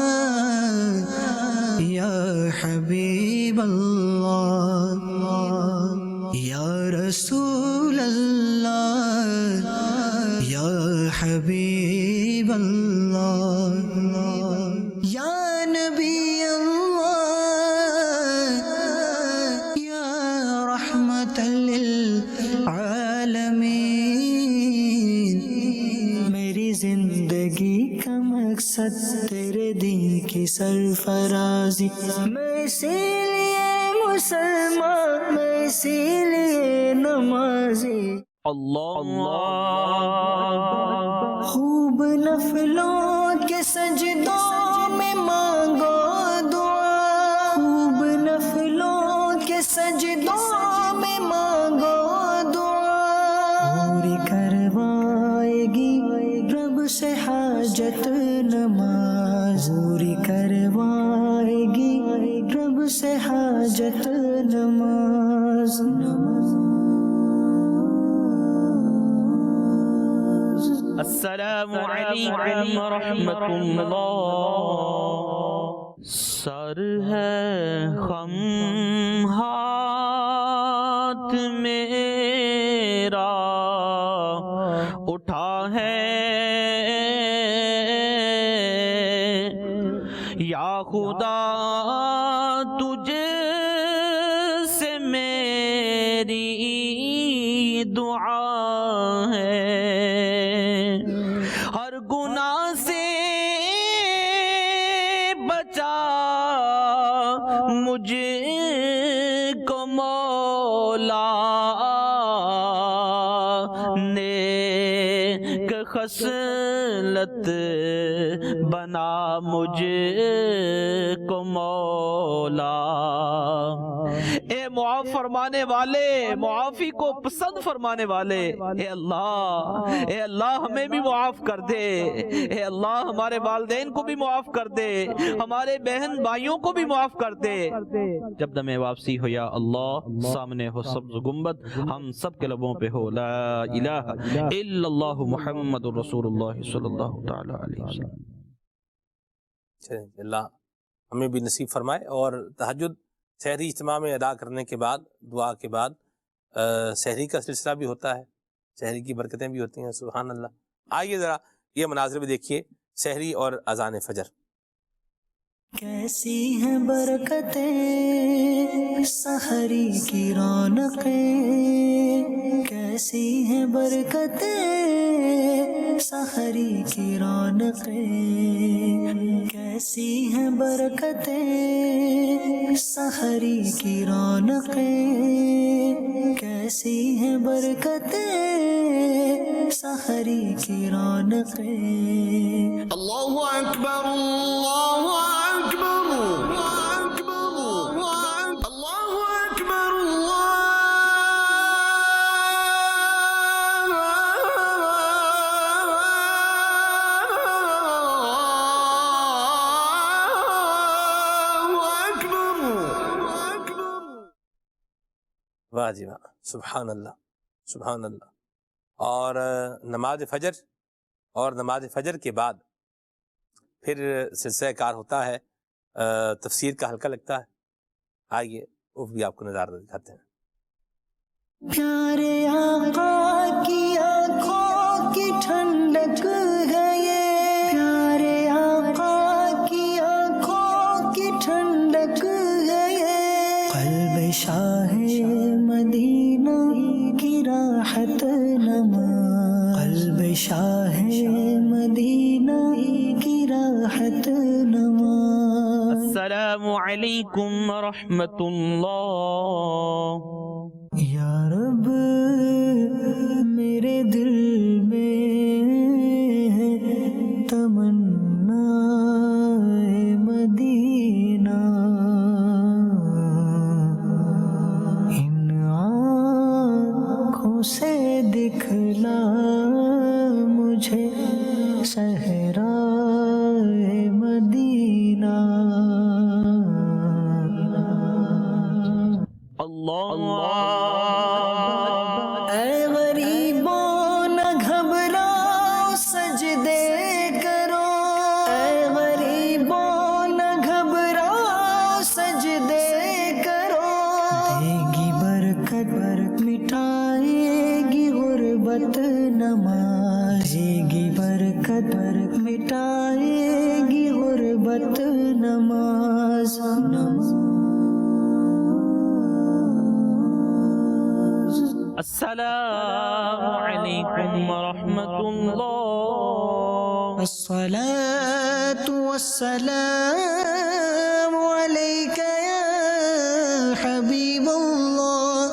یا حبیب اللہ، یا رسول اللہ، یا حبیب اللہ، یا نبی اللہ، یا رحمت للعالمین. میری زندگی کا مقصد تیرے دین کی سرفرازی، میں اسی لیے مسلمان، میں اسی لیے نمازی. خوب نفلوں کے سجدوں میں مانگو دعا، خوب نفلوں کے سجدوں میں مانگو دعا. پوری کروائے گی رب سے حاجت نماز، پوری کروائے گی رب سے حاجت نماز. السلام علیکم ورحمۃ اللہ. سر ہے خم ہاتھ میرا اٹھا ہے یا خدا تجھ سے میری دعا ہے، ہر گناہ سے بچا مجھ کو مولا، نیک خصلت بنا مجھ کو مولا۔ اے معاف فرمانے والے، معافی کو پسند فرمانے والے، اے اللہ ہمیں بھی معاف کر دے، اے اللہ ہمارے والدین کو بھی معاف کر دے، ہمارے بہن بھائیوں کو بھی معاف کر دے۔ جب دم واپسی ہو یا اللہ، سامنے ہو سبز گنبد، ہم سب کے لبوں پہ ہو لا الہ الا اللہ محمد رسول اللہ صلی اللہ تعالی علیہ وسلم۔ اللہ ہمیں بھی نصیب فرمائے۔ اور تہجد سحری اجتماع میں ادا کرنے کے بعد، دعا کے بعد سحری کا سلسلہ بھی ہوتا ہے، سحری کی برکتیں بھی ہوتی ہیں، سبحان اللہ۔ آئیے ذرا یہ مناظر بھی دیکھیے، سحری اور اذان فجر۔ کیسی ہیں برکتیں سحری کی رونقیں، کیسی ہیں برکتیں سحری کی رونقیں، کیسی ہیں برکتیں سحری کی رونقیں، کیسی ہیں برکتیں سحری کی رونقیں۔ اللہ اکبر اللہ اکبر اللہ اکبر واہ جی واہ، سبحان اللہ سبحان اللہ۔ اور نماز فجر اور نماز فجر کے بعد پھر سلسلہ کار ہوتا ہے، تفسیر کا حلقہ لگتا ہے۔ آئیے وہ بھی آپ کو نظارہ دکھاتے ہیں۔ پیارے آقا کی آنکھوں کی ٹھنڈک ہے یہ، پیارے آقا کی آنکھوں کی ٹھنڈک ہے یہ، قلب شاہ مدینہ کی راحت نما، قلب شاہ مدینہ کی راحت نما۔ السلام علیکم ورحمۃ اللہ۔ یا رب میرے دل میں تمنا مدینہ، ان آنکھوں سے دکھلا مجھے صحرا مدینہ۔ اے غریبوں نہ گھبراؤ سجدے کرو، اے غریبوں نہ گھبراؤ سجدے کرو، دے گی برکت مٹائے گی غربت نماز، دے گی برکت مٹائے گی غربت نماز۔ السلام علیکم ورحمۃ اللہ۔ الصلاة والسلام عليك يا حبيب الله،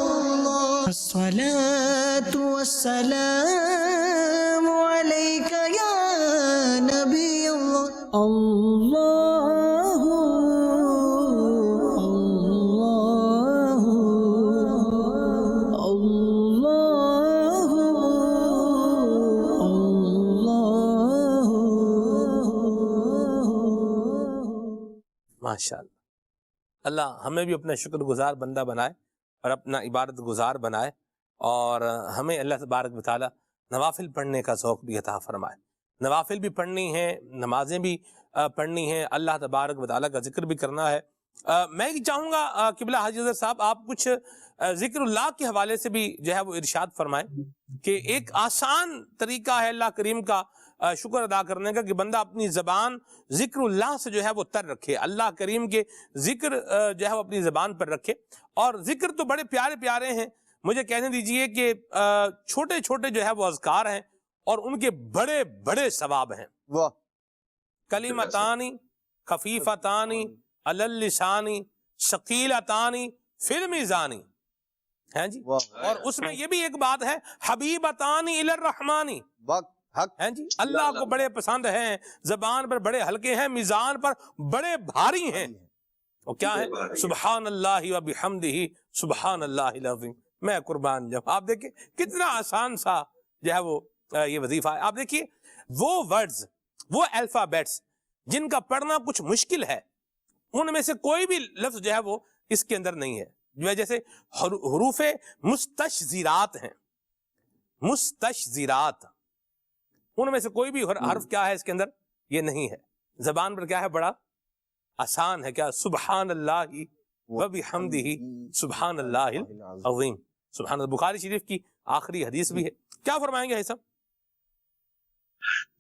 الصلاة والسلام عليك يا نبي الله، الله ماشاء اللہ۔ اللہ ہمیں بھی اپنا شکر گزار بندہ بنائے اور اپنا عبادت گزار بنائے، اور ہمیں اللہ تبارک و تعالی نوافل پڑھنے کا ذوق بھی عطا فرمائے۔ نوافل بھی پڑھنی ہیں، نمازیں بھی پڑھنی ہے، اللہ تبارک و تعالیٰ کا ذکر بھی کرنا ہے۔ میں یہ چاہوں گا قبلہ حاجی حضرت صاحب آپ کچھ ذکر اللہ کے حوالے سے بھی جو ہے وہ ارشاد فرمائیں کہ ایک آسان طریقہ ہے اللہ کریم کا شکر ادا کرنے کا کہ بندہ اپنی زبان ذکر اللہ سے جو ہے وہ تر رکھے، اللہ کریم کے ذکر جو ہے وہ اپنی زبان پر رکھے۔ اور ذکر تو بڑے پیارے پیارے ہیں، مجھے کہنے دیجئے کہ چھوٹے چھوٹے جو ہے وہ اذکار ہیں اور ان کے بڑے بڑے ثواب ہیں۔ واہ، کلمتانی خفیفتانی علی اللسان ثقیلتانی فی المیزان، ہیں جی، واہ، اور اس میں یہ بھی ایک بات ہے حبیبتانی الی الرحمانی، حق، ہیں جی، اللہ کو بڑے پسند ہیں، زبان پر بڑے ہلکے ہیں، میزان پر بڑے بھاری ہیں۔ وہ کیا ہے؟ سبحان اللہ و بحمدہ سبحان اللہ العظیم۔ میں قربان جب آپ دیکھیں کتنا آسان سا جو ہے وہ یہ وظیفہ ہے۔ آپ دیکھیے وہ ورڈز، وہ الفابیٹس جن کا پڑھنا کچھ مشکل ہے، ان میں سے کوئی بھی لفظ جو ہے وہ اس کے اندر نہیں ہے، جو ہے جیسے حروف مستشزرات ہیں، مستشزرات، ان میں سے کوئی بھی حرف کیا ہے اس کے اندر؟ یہ نہیں ہے۔ زبان پر کیا ہے؟ بڑا آسان ہے، کیا؟ سبحان اللہ و بحمدہ سبحان اللہ العظیم۔ سبحان اللہ، بخاری شریف کی آخری حدیث بھی ہے۔ کیا فرمائیں گے بھائی صاحب؟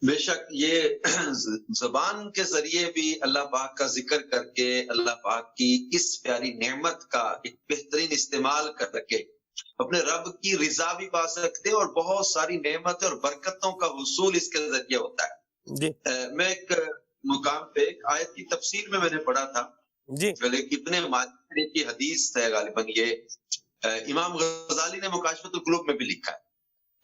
بے شک یہ زبان کے ذریعے بھی اللہ پاک کا ذکر کر کے اللہ پاک کی اس پیاری نعمت کا ایک بہترین استعمال کر کے اپنے رب کی رضا بھی پا سکتے ہیں اور بہت ساری نعمت اور برکتوں کا حصول اس کے ذریعے ہوتا ہے۔ جی میں ایک مقام پہ ایک آیت کی تفسیر میں نے پڑھا تھا، جی، ابن ماجہ کی حدیث ہے غالباً، یہ امام غزالی نے مکاشفۃ القلوب میں بھی لکھا ہے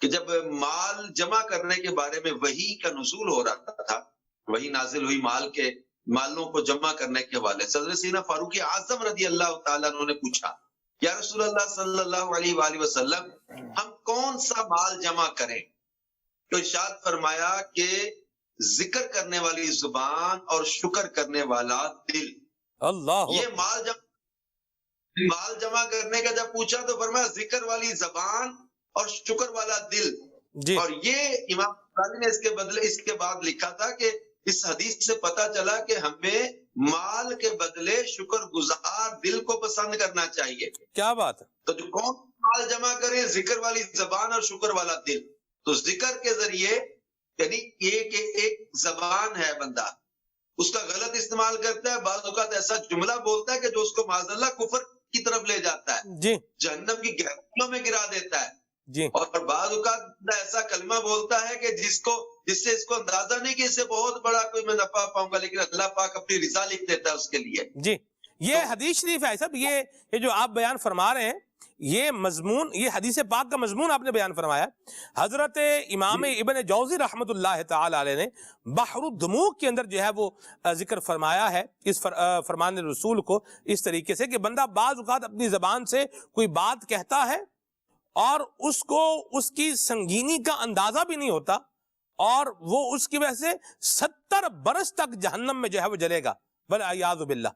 کہ جب مال جمع کرنے کے بارے میں وحی کا نزول ہو رہا تھا، وحی نازل ہوئی مالوں کو جمع کرنے کے حوالے سے، حضرت سیدنا فاروق اعظم رضی اللہ تعالیٰ عنہ نے پوچھا یا رسول اللہ صلی اللہ علیہ وآلہ وسلم ہم کون سا مال جمع کریں؟ تو ارشاد فرمایا کہ ذکر کرنے والی زبان اور شکر کرنے والا دل۔ اللہ یہ مال جمع کرنے کا جب پوچھا تو فرمایا ذکر والی زبان اور شکر والا دل۔ جی، اور یہ امام غزالی نے اس کے بعد لکھا تھا کہ اس حدیث سے پتا چلا کہ ہمیں مال کے بدلے شکر گزار دل کو پسند کرنا چاہیے۔ کیا بات ہے؟ تو جو کون مال جمع کریں؟ ذکر والی زبان اور شکر والا دل۔ تو ذکر کے ذریعے یعنی یہ کہ ایک زبان ہے، بندہ اس کا غلط استعمال کرتا ہے، بعض اوقات ایسا جملہ بولتا ہے کہ جو اس کو معاذ اللہ کفر کی طرف لے جاتا ہے، جی جہنم کی گہرائیوں میں گرا دیتا ہے۔ جی، اور بعض اوقات ایسا کلمہ بولتا ہے کہ جس سے اس کو اندازہ نہیں کہ اس سے بہت بڑا کوئی میں نفع پاؤں گا، لیکن اللہ پاک اپنی رضا لکھ دیتا ہے اس کے لیے۔ جی، یہ حدیث شریف ہے صاحب، یہ جو آپ بیان فرما رہے ہیں، یہ مضمون، یہ حدیث پاک کا مضمون آپ نے بیان فرمایا۔ حضرت امام ابن جوزی رحمۃ اللہ تعالی علیہ نے بحر الدموع کے اندر جو ہے وہ ذکر فرمایا ہے اس فرمان رسول کو اس طریقے سے کہ بندہ بعض اوقات اپنی زبان سے کوئی بات کہتا ہے اور اس کو اس کی سنگینی کا اندازہ بھی نہیں ہوتا، اور وہ اس کی وجہ سے 70 برس تک جہنم میں جو ہے وہ جلے گا، والعیاذ باللہ۔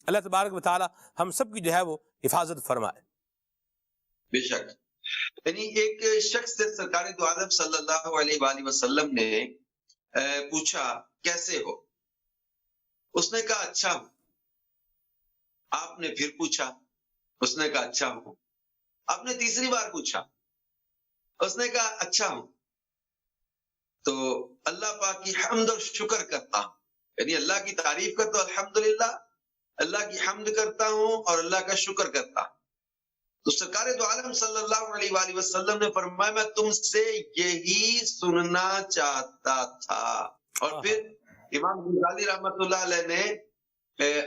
اللہ تبارک و تعالی ہم سب کی جو ہے وہ حفاظت فرمائے۔ بے شک، یعنی ایک شخص سے سرکار دو عالم صلی اللہ علیہ وآلہ وسلم نے پوچھا کیسے ہو؟ اس نے کہا اچھا ہوں۔ آپ نے پھر پوچھا، اس نے کہا اچھا ہوں۔ آپ نے تیسری بار پوچھا، اس نے کہا اچھا ہوں۔ تو اللہ پاک کی حمد اور شکر کرتا ہوں، یعنی اللہ کی تعریف کرتا ہوں، الحمدللہ، اللہ کی حمد کرتا ہوں اور اللہ کا شکر کرتا ہوں۔ تو سرکار دو عالم صلی اللہ علیہ وآلہ وسلم نے فرمایا میں تم سے یہی سننا چاہتا تھا۔ اور پھر امام غزالی رحمت اللہ علیہ نے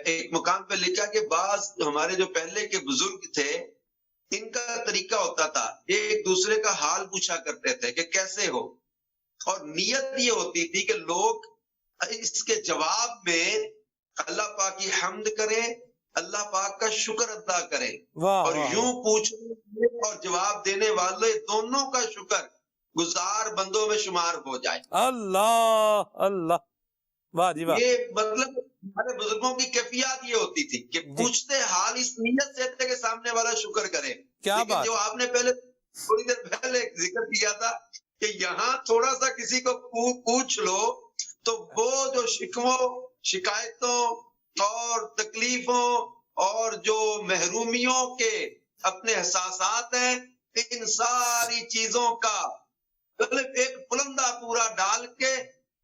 ایک مقام پہ لکھا کہ بعض ہمارے جو پہلے کے بزرگ تھے ان کا طریقہ ہوتا تھا، ایک دوسرے کا حال پوچھا کرتے تھے کہ کیسے ہو، اور نیت یہ ہوتی تھی کہ لوگ اس کے جواب میں اللہ پاک کی حمد کریں، اللہ پاک کا شکر ادا کریں، اور یوں پوچھنے اور جواب دینے والے دونوں کا شکر گزار بندوں میں شمار ہو جائے۔ اللہ اللہ، واہ جی واہ۔ یہ مطلب ہمارے بزرگوں کی کیفیات یہ ہوتی تھی کہ پوچھتے حال اس نیت سے تھے کہ سامنے والا شکر کرے۔ کیا بات، جو آپ نے پہلے تھوڑی دیر پہلے ذکر کیا تھا کہ یہاں تھوڑا سا کسی کو پوچھ لو تو وہ جو شکووں شکایتوں اور تکلیفوں اور جو محرومیوں کے اپنے احساسات ہیں، ان ساری چیزوں کا ایک پلندہ پورا ڈال کے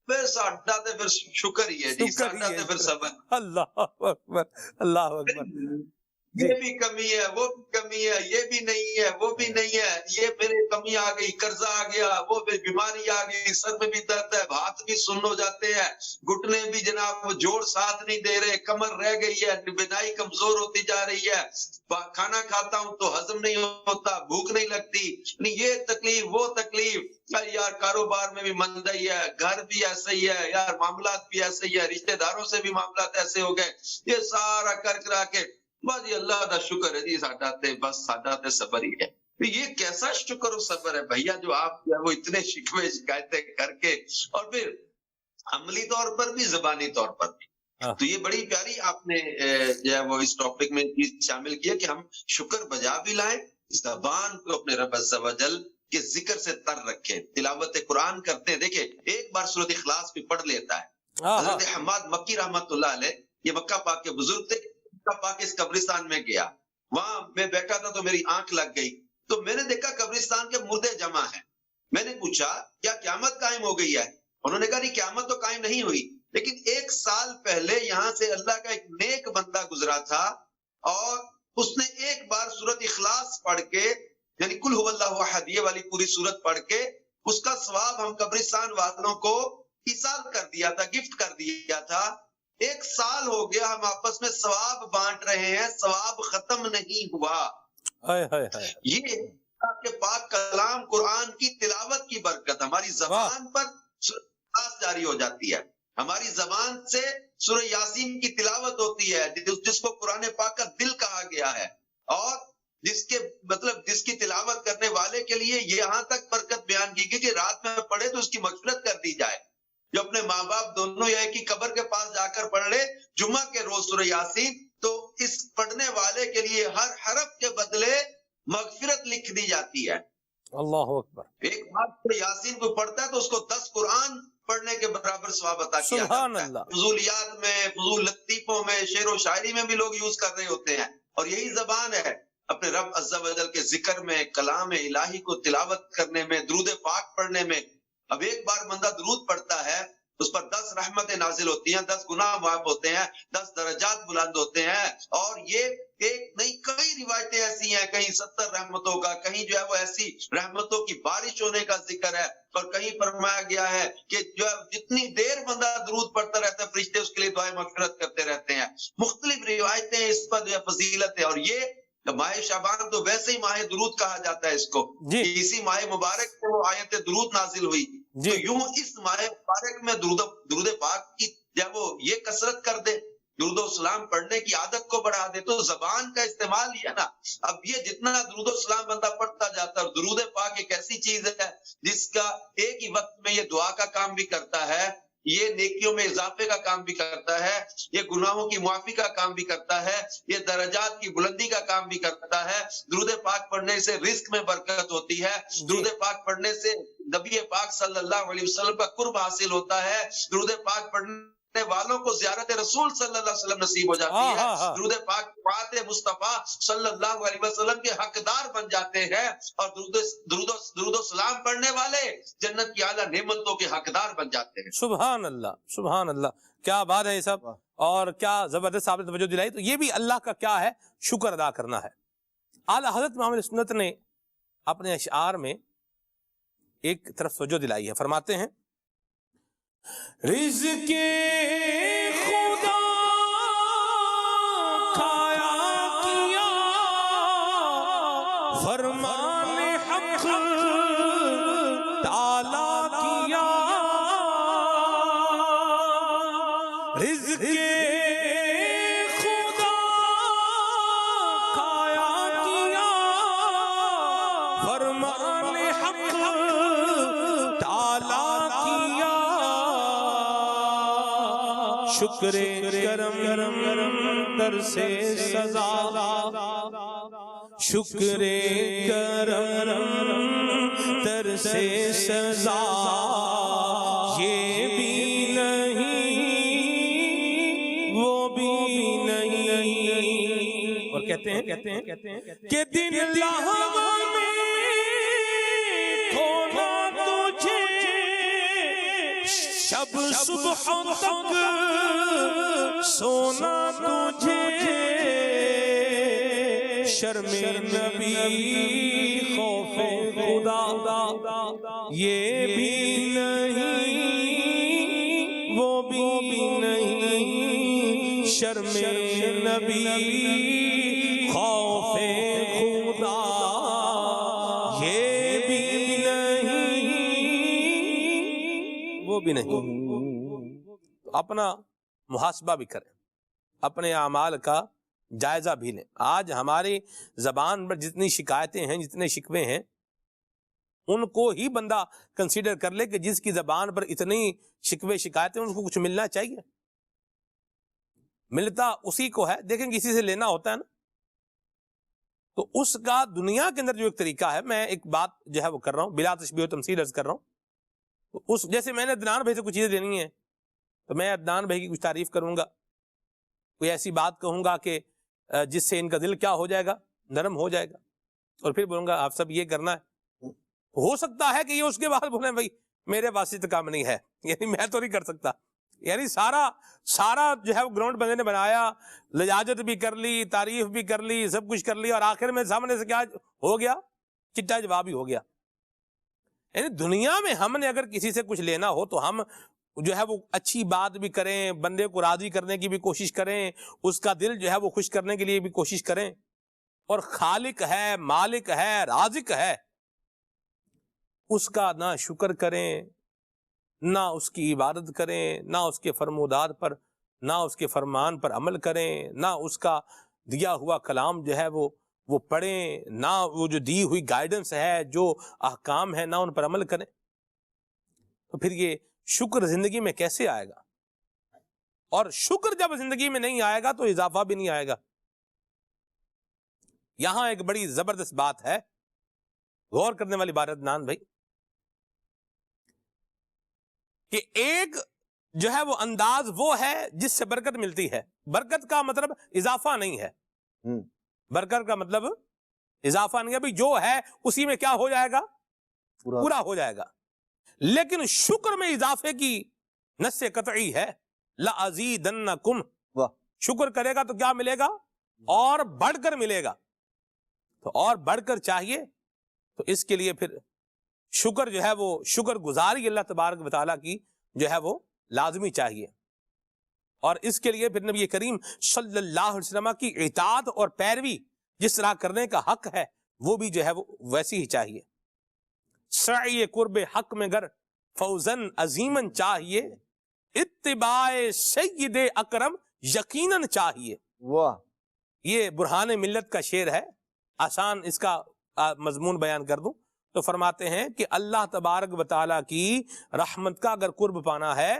پھر ساڈا تے پھر شکر ہی ہے جی، ساڈا تے پھر صبر۔ اللہ اکبر، اللہ اکبر۔ یہ بھی کمی ہے، وہ بھی کمی ہے، یہ بھی نہیں ہے، وہ بھی نہیں ہے، یہ پھر کمی آ گئی، قرضہ آ گیا، وہ پھر بیماری آ گئی، سر میں بھی درد ہے، ہاتھ بھی سن ہو جاتے ہیں، گھٹنے بھی جناب وہ جوڑ ساتھ نہیں دے رہے، کمر رہ گئی ہے، بنائی کمزور ہوتی جا رہی ہے، کھانا کھاتا ہوں تو ہضم نہیں ہوتا، بھوک نہیں لگتی، یہ تکلیف وہ تکلیف، یار کاروبار میں بھی مندی ہے، گھر بھی ایسا ہی ہے، یار معاملات بھی ایسے ہی ہے، رشتہ داروں سے بھی معاملات ایسے ہو گئے، یہ سارا کر کرا کے بس یہ اللہ دا شکر ہے جی، ساڈا تے بس ساڈا تے صبر ہی ہے۔ یہ کیسا شکر و صبر ہے بھیا، جو آپ جو ہے وہ اتنے شکوے شکایتیں کر کے اور پھر عملی طور پر بھی زبانی طور پر بھی۔ تو یہ بڑی پیاری آپ نے جو ہے وہ اس ٹاپک میں چیز شامل کیا کہ ہم شکر بجا بھی لائیں، زبان کو اپنے رب عز و جل کے ذکر سے تر رکھیں، تلاوت قرآن کرتے ہیں۔ دیکھیں ایک بار سورۃ اخلاص بھی پڑھ لیتا ہے۔ حضرت حماد مکی رحمت اللہ علیہ، یہ مکہ پاک کے بزرگ تھے، پاک اس قبرستان میں گیا، وہاں میں بیٹھا تھا تو میری آنکھ لگ گئی، تو میں نے دیکھا قبرستان کے مردے جمع ہیں۔ میں نے پوچھا کیا قیامت قائم ہو گئی ہے؟ انہوں نے کہا نہیں، قیامت تو قائم نہیں ہوئی، لیکن 1 سال پہلے یہاں سے اللہ کا ایک نیک بندہ گزرا تھا اور اس نے ایک بار سورۃ اخلاص پڑھ کے، یعنی قل هو اللہ احد یہ والی پوری سورت پڑھ کے، اس کا ثواب ہم قبرستان والوں کو ایصال کر دیا تھا، گفٹ کر دیا تھا۔ 1 سال ہو گیا، ہم آپس میں ثواب بانٹ رہے ہیں، ثواب ختم نہیں ہوا۔ یہ آپ کے پاک کلام قرآن کی تلاوت کی برکت ہماری زبان پر جاری ہو جاتی ہے، ہماری زبان سے سورہ یاسین کی تلاوت ہوتی ہے، جس کو قرآن پاک کا دل کہا گیا ہے، اور جس کی تلاوت کرنے والے کے لیے یہاں تک برکت بیان کی گئی کہ رات میں پڑھے تو اس کی مغفرت کر دی جائے۔ جو اپنے ماں باپ دونوں یا کی قبر کے پاس جا کر پڑھ لے جمعہ کے روز سورہ یاسین، تو اس پڑھنے والے کے لیے ہر حرف کے بدلے مغفرت لکھ دی جاتی ہے۔ اللہ اکبر۔ ایک بار سورہ یاسین کو پڑھتا ہے تو اس کو 10 قرآن پڑھنے کے برابر ثواب عطا کیا سبحان جاتا ہے۔ اللہ۔ فضولیات میں، فضول لطیفوں میں، شعر و شاعری میں بھی لوگ یوز کر رہے ہوتے ہیں، اور یہی زبان ہے اپنے رب عز و جل کے ذکر میں، کلام الہی کو تلاوت کرنے میں، درود پاک پڑھنے میں۔ اب ایک بار بندہ درود پڑھتا ہے، اس پر 10 رحمتیں نازل ہوتی ہیں، 10 گناہ معاف ہوتے ہیں، 10 درجات بلند ہوتے ہیں، اور یہ ایک نہیں کئی روایتیں ایسی ہیں، کہیں 70 رحمتوں کا، کہیں جو ہے وہ ایسی رحمتوں کی بارش ہونے کا ذکر ہے، اور کہیں فرمایا گیا ہے کہ جو جتنی دیر بندہ درود پڑھتا رہتا ہے فرشتے اس کے لیے دعائیں مغفرت کرتے رہتے ہیں۔ مختلف روایتیں اس پر جو ہے فضیلت ہے، اور یہ ماہ شعبان تو ویسے ہی ماہ درود کہا جاتا ہے اس کو، اسی ماہ مبارک سے وہ آیت درود نازل ہوئی، تو یوں اس ماہ مبارک میں درود پاک کی جب وہ یہ کثرت کر دے، درود و سلام پڑھنے کی عادت کو بڑھا دے، تو زبان کا استعمال ہی ہے نا۔ اب یہ جتنا درود و سلام بندہ پڑھتا جاتا ہے، اور درود پاک ایک ایسی چیز ہے جس کا ایک ہی وقت میں یہ دعا کا کام بھی کرتا ہے، یہ نیکیوں میں اضافے کا کام بھی کرتا ہے، یہ گناہوں کی معافی کا کام بھی کرتا ہے، یہ درجات کی بلندی کا کام بھی کرتا ہے۔ درود پاک پڑھنے سے رزق میں برکت ہوتی ہے، درود پاک پڑھنے سے نبی پاک صلی اللہ علیہ وسلم کا قرب حاصل ہوتا ہے، درود پاک پڑھنے والوں کو زیارت رسول صلی اللہ علیہ وسلم نصیب ہو جاتی ہے، درود پاک بات مصطفیٰ صلی اللہ علیہ وسلم کے حقدار بن جاتے ہیں، اور درود و سلام پڑھنے والے جنت کی اعلیٰ نعمتوں کے حقدار بن جاتے ہیں۔ سبحان اللہ، سبحان اللہ، کیا بات ہے یہ سب، اور کیا زبردست آپ نے توجہ دلائی۔ تو یہ بھی اللہ کا کیا ہے، شکر ادا کرنا ہے۔ اعلیٰ حضرت محمد سنت نے اپنے اشعار میں ایک طرف توجہ دلائی ہے، فرماتے ہیں رزق خدا کھایا کیا، فرمان حق تعالی کیا، رزق خدا کھایا کیا، فرمان حق تعالی کیا، شکر کرم در سے سزا، شکر کرم در سے سزا، یہ بھی نہیں کہتے ہیں کہ دن لہوا میں کھونا تجھے شب صبح تک سونا تجھے شرم نبی خوف خدا یہ بھی نہیں وہ بھی نہیں شرم نبی خوف خدا یہ بھی نہیں وہ بھی نہیں. اپنا محاسبہ بھی کریں, اپنے اعمال کا جائزہ بھی لیں. آج ہماری زبان پر جتنی شکایتیں ہیں, جتنے شکوے ہیں, ان کو ہی بندہ کنسیڈر کر لے کہ جس کی زبان پر اتنی شکوے شکایتیں اس کو کچھ ملنا چاہیے. ملتا اسی کو ہے. دیکھیں کسی سے لینا ہوتا ہے نا, تو اس کا دنیا کے اندر جو ایک طریقہ ہے, میں ایک بات جو ہے وہ کر رہا ہوں بلا تشبیہ و تمثیل عرض کر رہا ہوں. اس جیسے میں نے عدنان بھائی سے کچھ چیزیں لینی ہے تو میں عدنان بھائی کی کچھ تعریف کروں گا, کوئی ایسی بات کہوں گا کہ جس سے ان کا دل کیا ہو جائے گا, نرم ہو جائے گا, اور پھر بولوں گا آپ سب یہ کرنا ہے. ہو سکتا ہے کہ یہ اس کے بعد بولیں بھائی میرے پاس تو کام نہیں ہے, یعنی میں تو نہیں کر سکتا. یعنی سارا جو ہے وہ گراؤنڈ بندے نے بنایا, لجاجت بھی کر لی, تعریف بھی کر لی, سب کچھ کر لی, اور آخر میں سامنے سے کیا ہو گیا, چٹا جواب ہی ہو گیا. یعنی دنیا میں ہم نے اگر کسی سے کچھ لینا ہو تو ہم جو ہے وہ اچھی بات بھی کریں, بندے کو راضی کرنے کی بھی کوشش کریں, اس کا دل جو ہے وہ خوش کرنے کے لیے بھی کوشش کریں. اور خالق ہے, مالک ہے, رازق ہے, اس کا نہ شکر کریں, نہ اس کی عبادت کریں, نہ اس کے فرمودات پر, نہ اس کے فرمان پر عمل کریں, نہ اس کا دیا ہوا کلام جو ہے وہ پڑھیں, نہ وہ جو دی ہوئی گائیڈنس ہے, جو احکام ہے, نہ ان پر عمل کریں. تو پھر یہ شکر زندگی میں کیسے آئے گا؟ اور شکر جب زندگی میں نہیں آئے گا تو اضافہ بھی نہیں آئے گا. یہاں ایک بڑی زبردست بات ہے, غور کرنے والی بات عدنان بھائی, کہ ایک جو ہے وہ انداز وہ ہے جس سے برکت ملتی ہے. برکت کا مطلب اضافہ نہیں ہے, برکت کا مطلب اضافہ نہیں ہے. بھائی جو ہے اسی میں کیا ہو جائے گا, پورا ہو جائے گا. لیکن شکر میں اضافے کی نص قطعی ہے, لَأَزِيدَنَّكُمْ. شکر کرے گا تو کیا ملے گا, اور بڑھ کر ملے گا. تو اور بڑھ کر چاہیے تو اس کے لیے پھر شکر جو ہے وہ شکر گزاری اللہ تبارک و تعالیٰ کی جو ہے وہ لازمی چاہیے. اور اس کے لیے پھر نبی کریم صلی اللہ علیہ وسلم کی اطاعت اور پیروی جس طرح کرنے کا حق ہے وہ بھی جو ہے وہ ویسی ہی چاہیے. سعی قرب حق میں گر فوزن عظیمن چاہیے, اتباع سید اکرم یقیناً چاہیے. واہ, یہ برہان ملت کا شعر ہے. آسان اس کا مضمون بیان کر دوں تو فرماتے ہیں کہ اللہ تبارک و تعالیٰ کی رحمت کا اگر قرب پانا ہے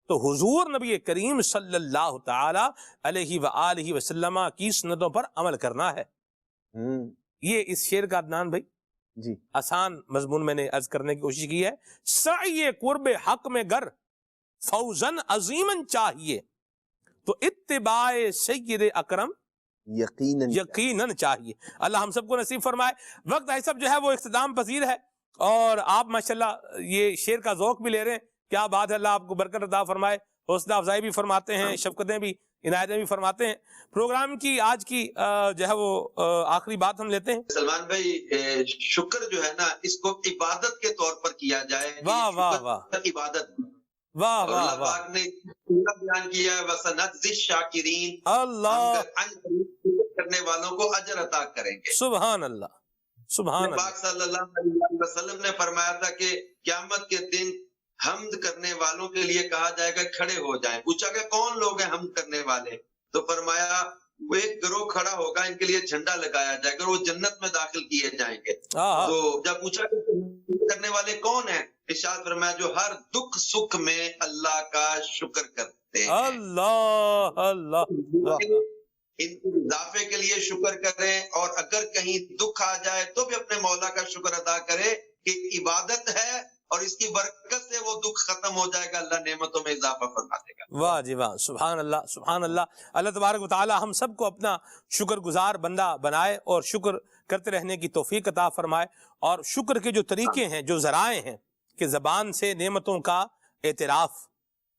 تو حضور نبی کریم صلی اللہ تعالی علیہ وآلہ وسلم کی سنتوں پر عمل کرنا ہے. یہ اس شعر کا عدنان بھائی جی آسان مضمون میں نے عرض کرنے کی کوشش کی ہے. سعی قرب حق میں گر فوزن عظیمن چاہیے, تو اتباع سید اکرم یقیناً چاہیے. اللہ ہم سب کو نصیب فرمائے. وقت ہے سب جو ہے وہ اختتام پذیر ہے, اور آپ ماشاءاللہ یہ شعر کا ذوق بھی لے رہے ہیں. کیا بات ہے, اللہ آپ کو برکت عطا فرمائے, حوصلہ افزائی بھی فرماتے ہیں, شفقتیں بھی, عنایتیں بھی فرماتے ہیں. پروگرام کی آج کی جو ہے وہ آخری بات ہم لیتے ہیں. سلمان بھائی, شکر جو ہے نا اس کو عبادت کے طور پر کیا جائے. واہ واہ واہ, عبادت واہ اور واہ اللہ واہ, پاک نے پورا بیان کیا ہے, وَسَنَجْزِي الشَّاكِرِينَ, اللہ کرنے والوں کو اجر عطا کریں گے. سبحان اللہ, سبحان اللہ. پاک صلی اللہ علیہ وسلم نے فرمایا تھا کہ قیامت کے دن حمد کرنے والوں کے لیے کہا جائے گا کھڑے ہو جائیں. پوچھا کہ کون لوگ ہیں حمد کرنے والے, تو فرمایا وہ ایک گروہ کھڑا ہوگا, ان کے لیے جھنڈا لگایا جائے گا, وہ جنت میں داخل کیے جائیں گے. تو جب پوچھا کہ کرنے والے کون ہیں, ارشاد فرمایا جو ہر دکھ سکھ میں اللہ کا شکر کرتے ہیں. اللہ اللہ, ان کے اضافے کے لیے شکر کریں, اور اگر کہیں دکھ آ جائے تو بھی اپنے مولا کا شکر ادا کرے کہ عبادت ہے اور اس کی برکت سے وہ دکھ ختم ہو جائے گا, اللہ نعمتوں میں اضافہ فرما دے گا. واہ جی واہ, سبحان اللہ سبحان اللہ. اللہ تبارک و تعالی ہم سب کو اپنا شکر گزار بندہ بنائے اور شکر کرتے رہنے کی توفیق عطا فرمائے. اور شکر کے جو طریقے ہیں, جو ذرائع ہیں کہ زبان سے نعمتوں کا اعتراف,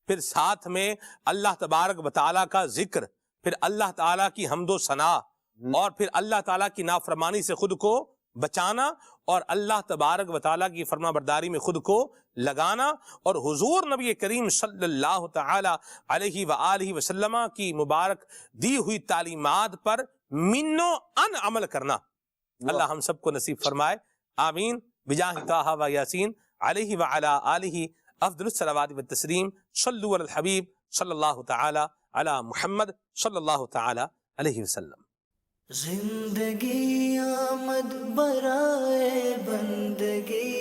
پھر ساتھ میں اللہ تبارک و تعالی کا ذکر, پھر اللہ تعالی کی حمد و ثنا, اور پھر اللہ تعالیٰ کی نافرمانی سے خود کو بچانا, اور اللہ تبارک و تعالیٰ کی فرما برداری میں خود کو لگانا, اور حضور نبی کریم صلی اللہ تعالی علیہ وآلہ وسلم کی مبارک دی ہوئی تعلیمات پر منو ان عمل کرنا. اللہ ہم سب کو نصیب فرمائے, آمین. بجاہ طٰہٰ و یاسین علیہ وعلی آلہ افضل الصلوات والتسلیم. صلوا علی الحبیب صلی اللہ تعالی علی محمد صلی اللہ تعالی علیہ وسلم. زندگی آمد برائے بندگی,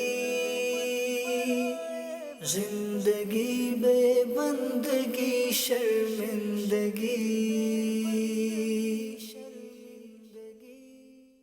زندگی بے بندگی شرمندگی.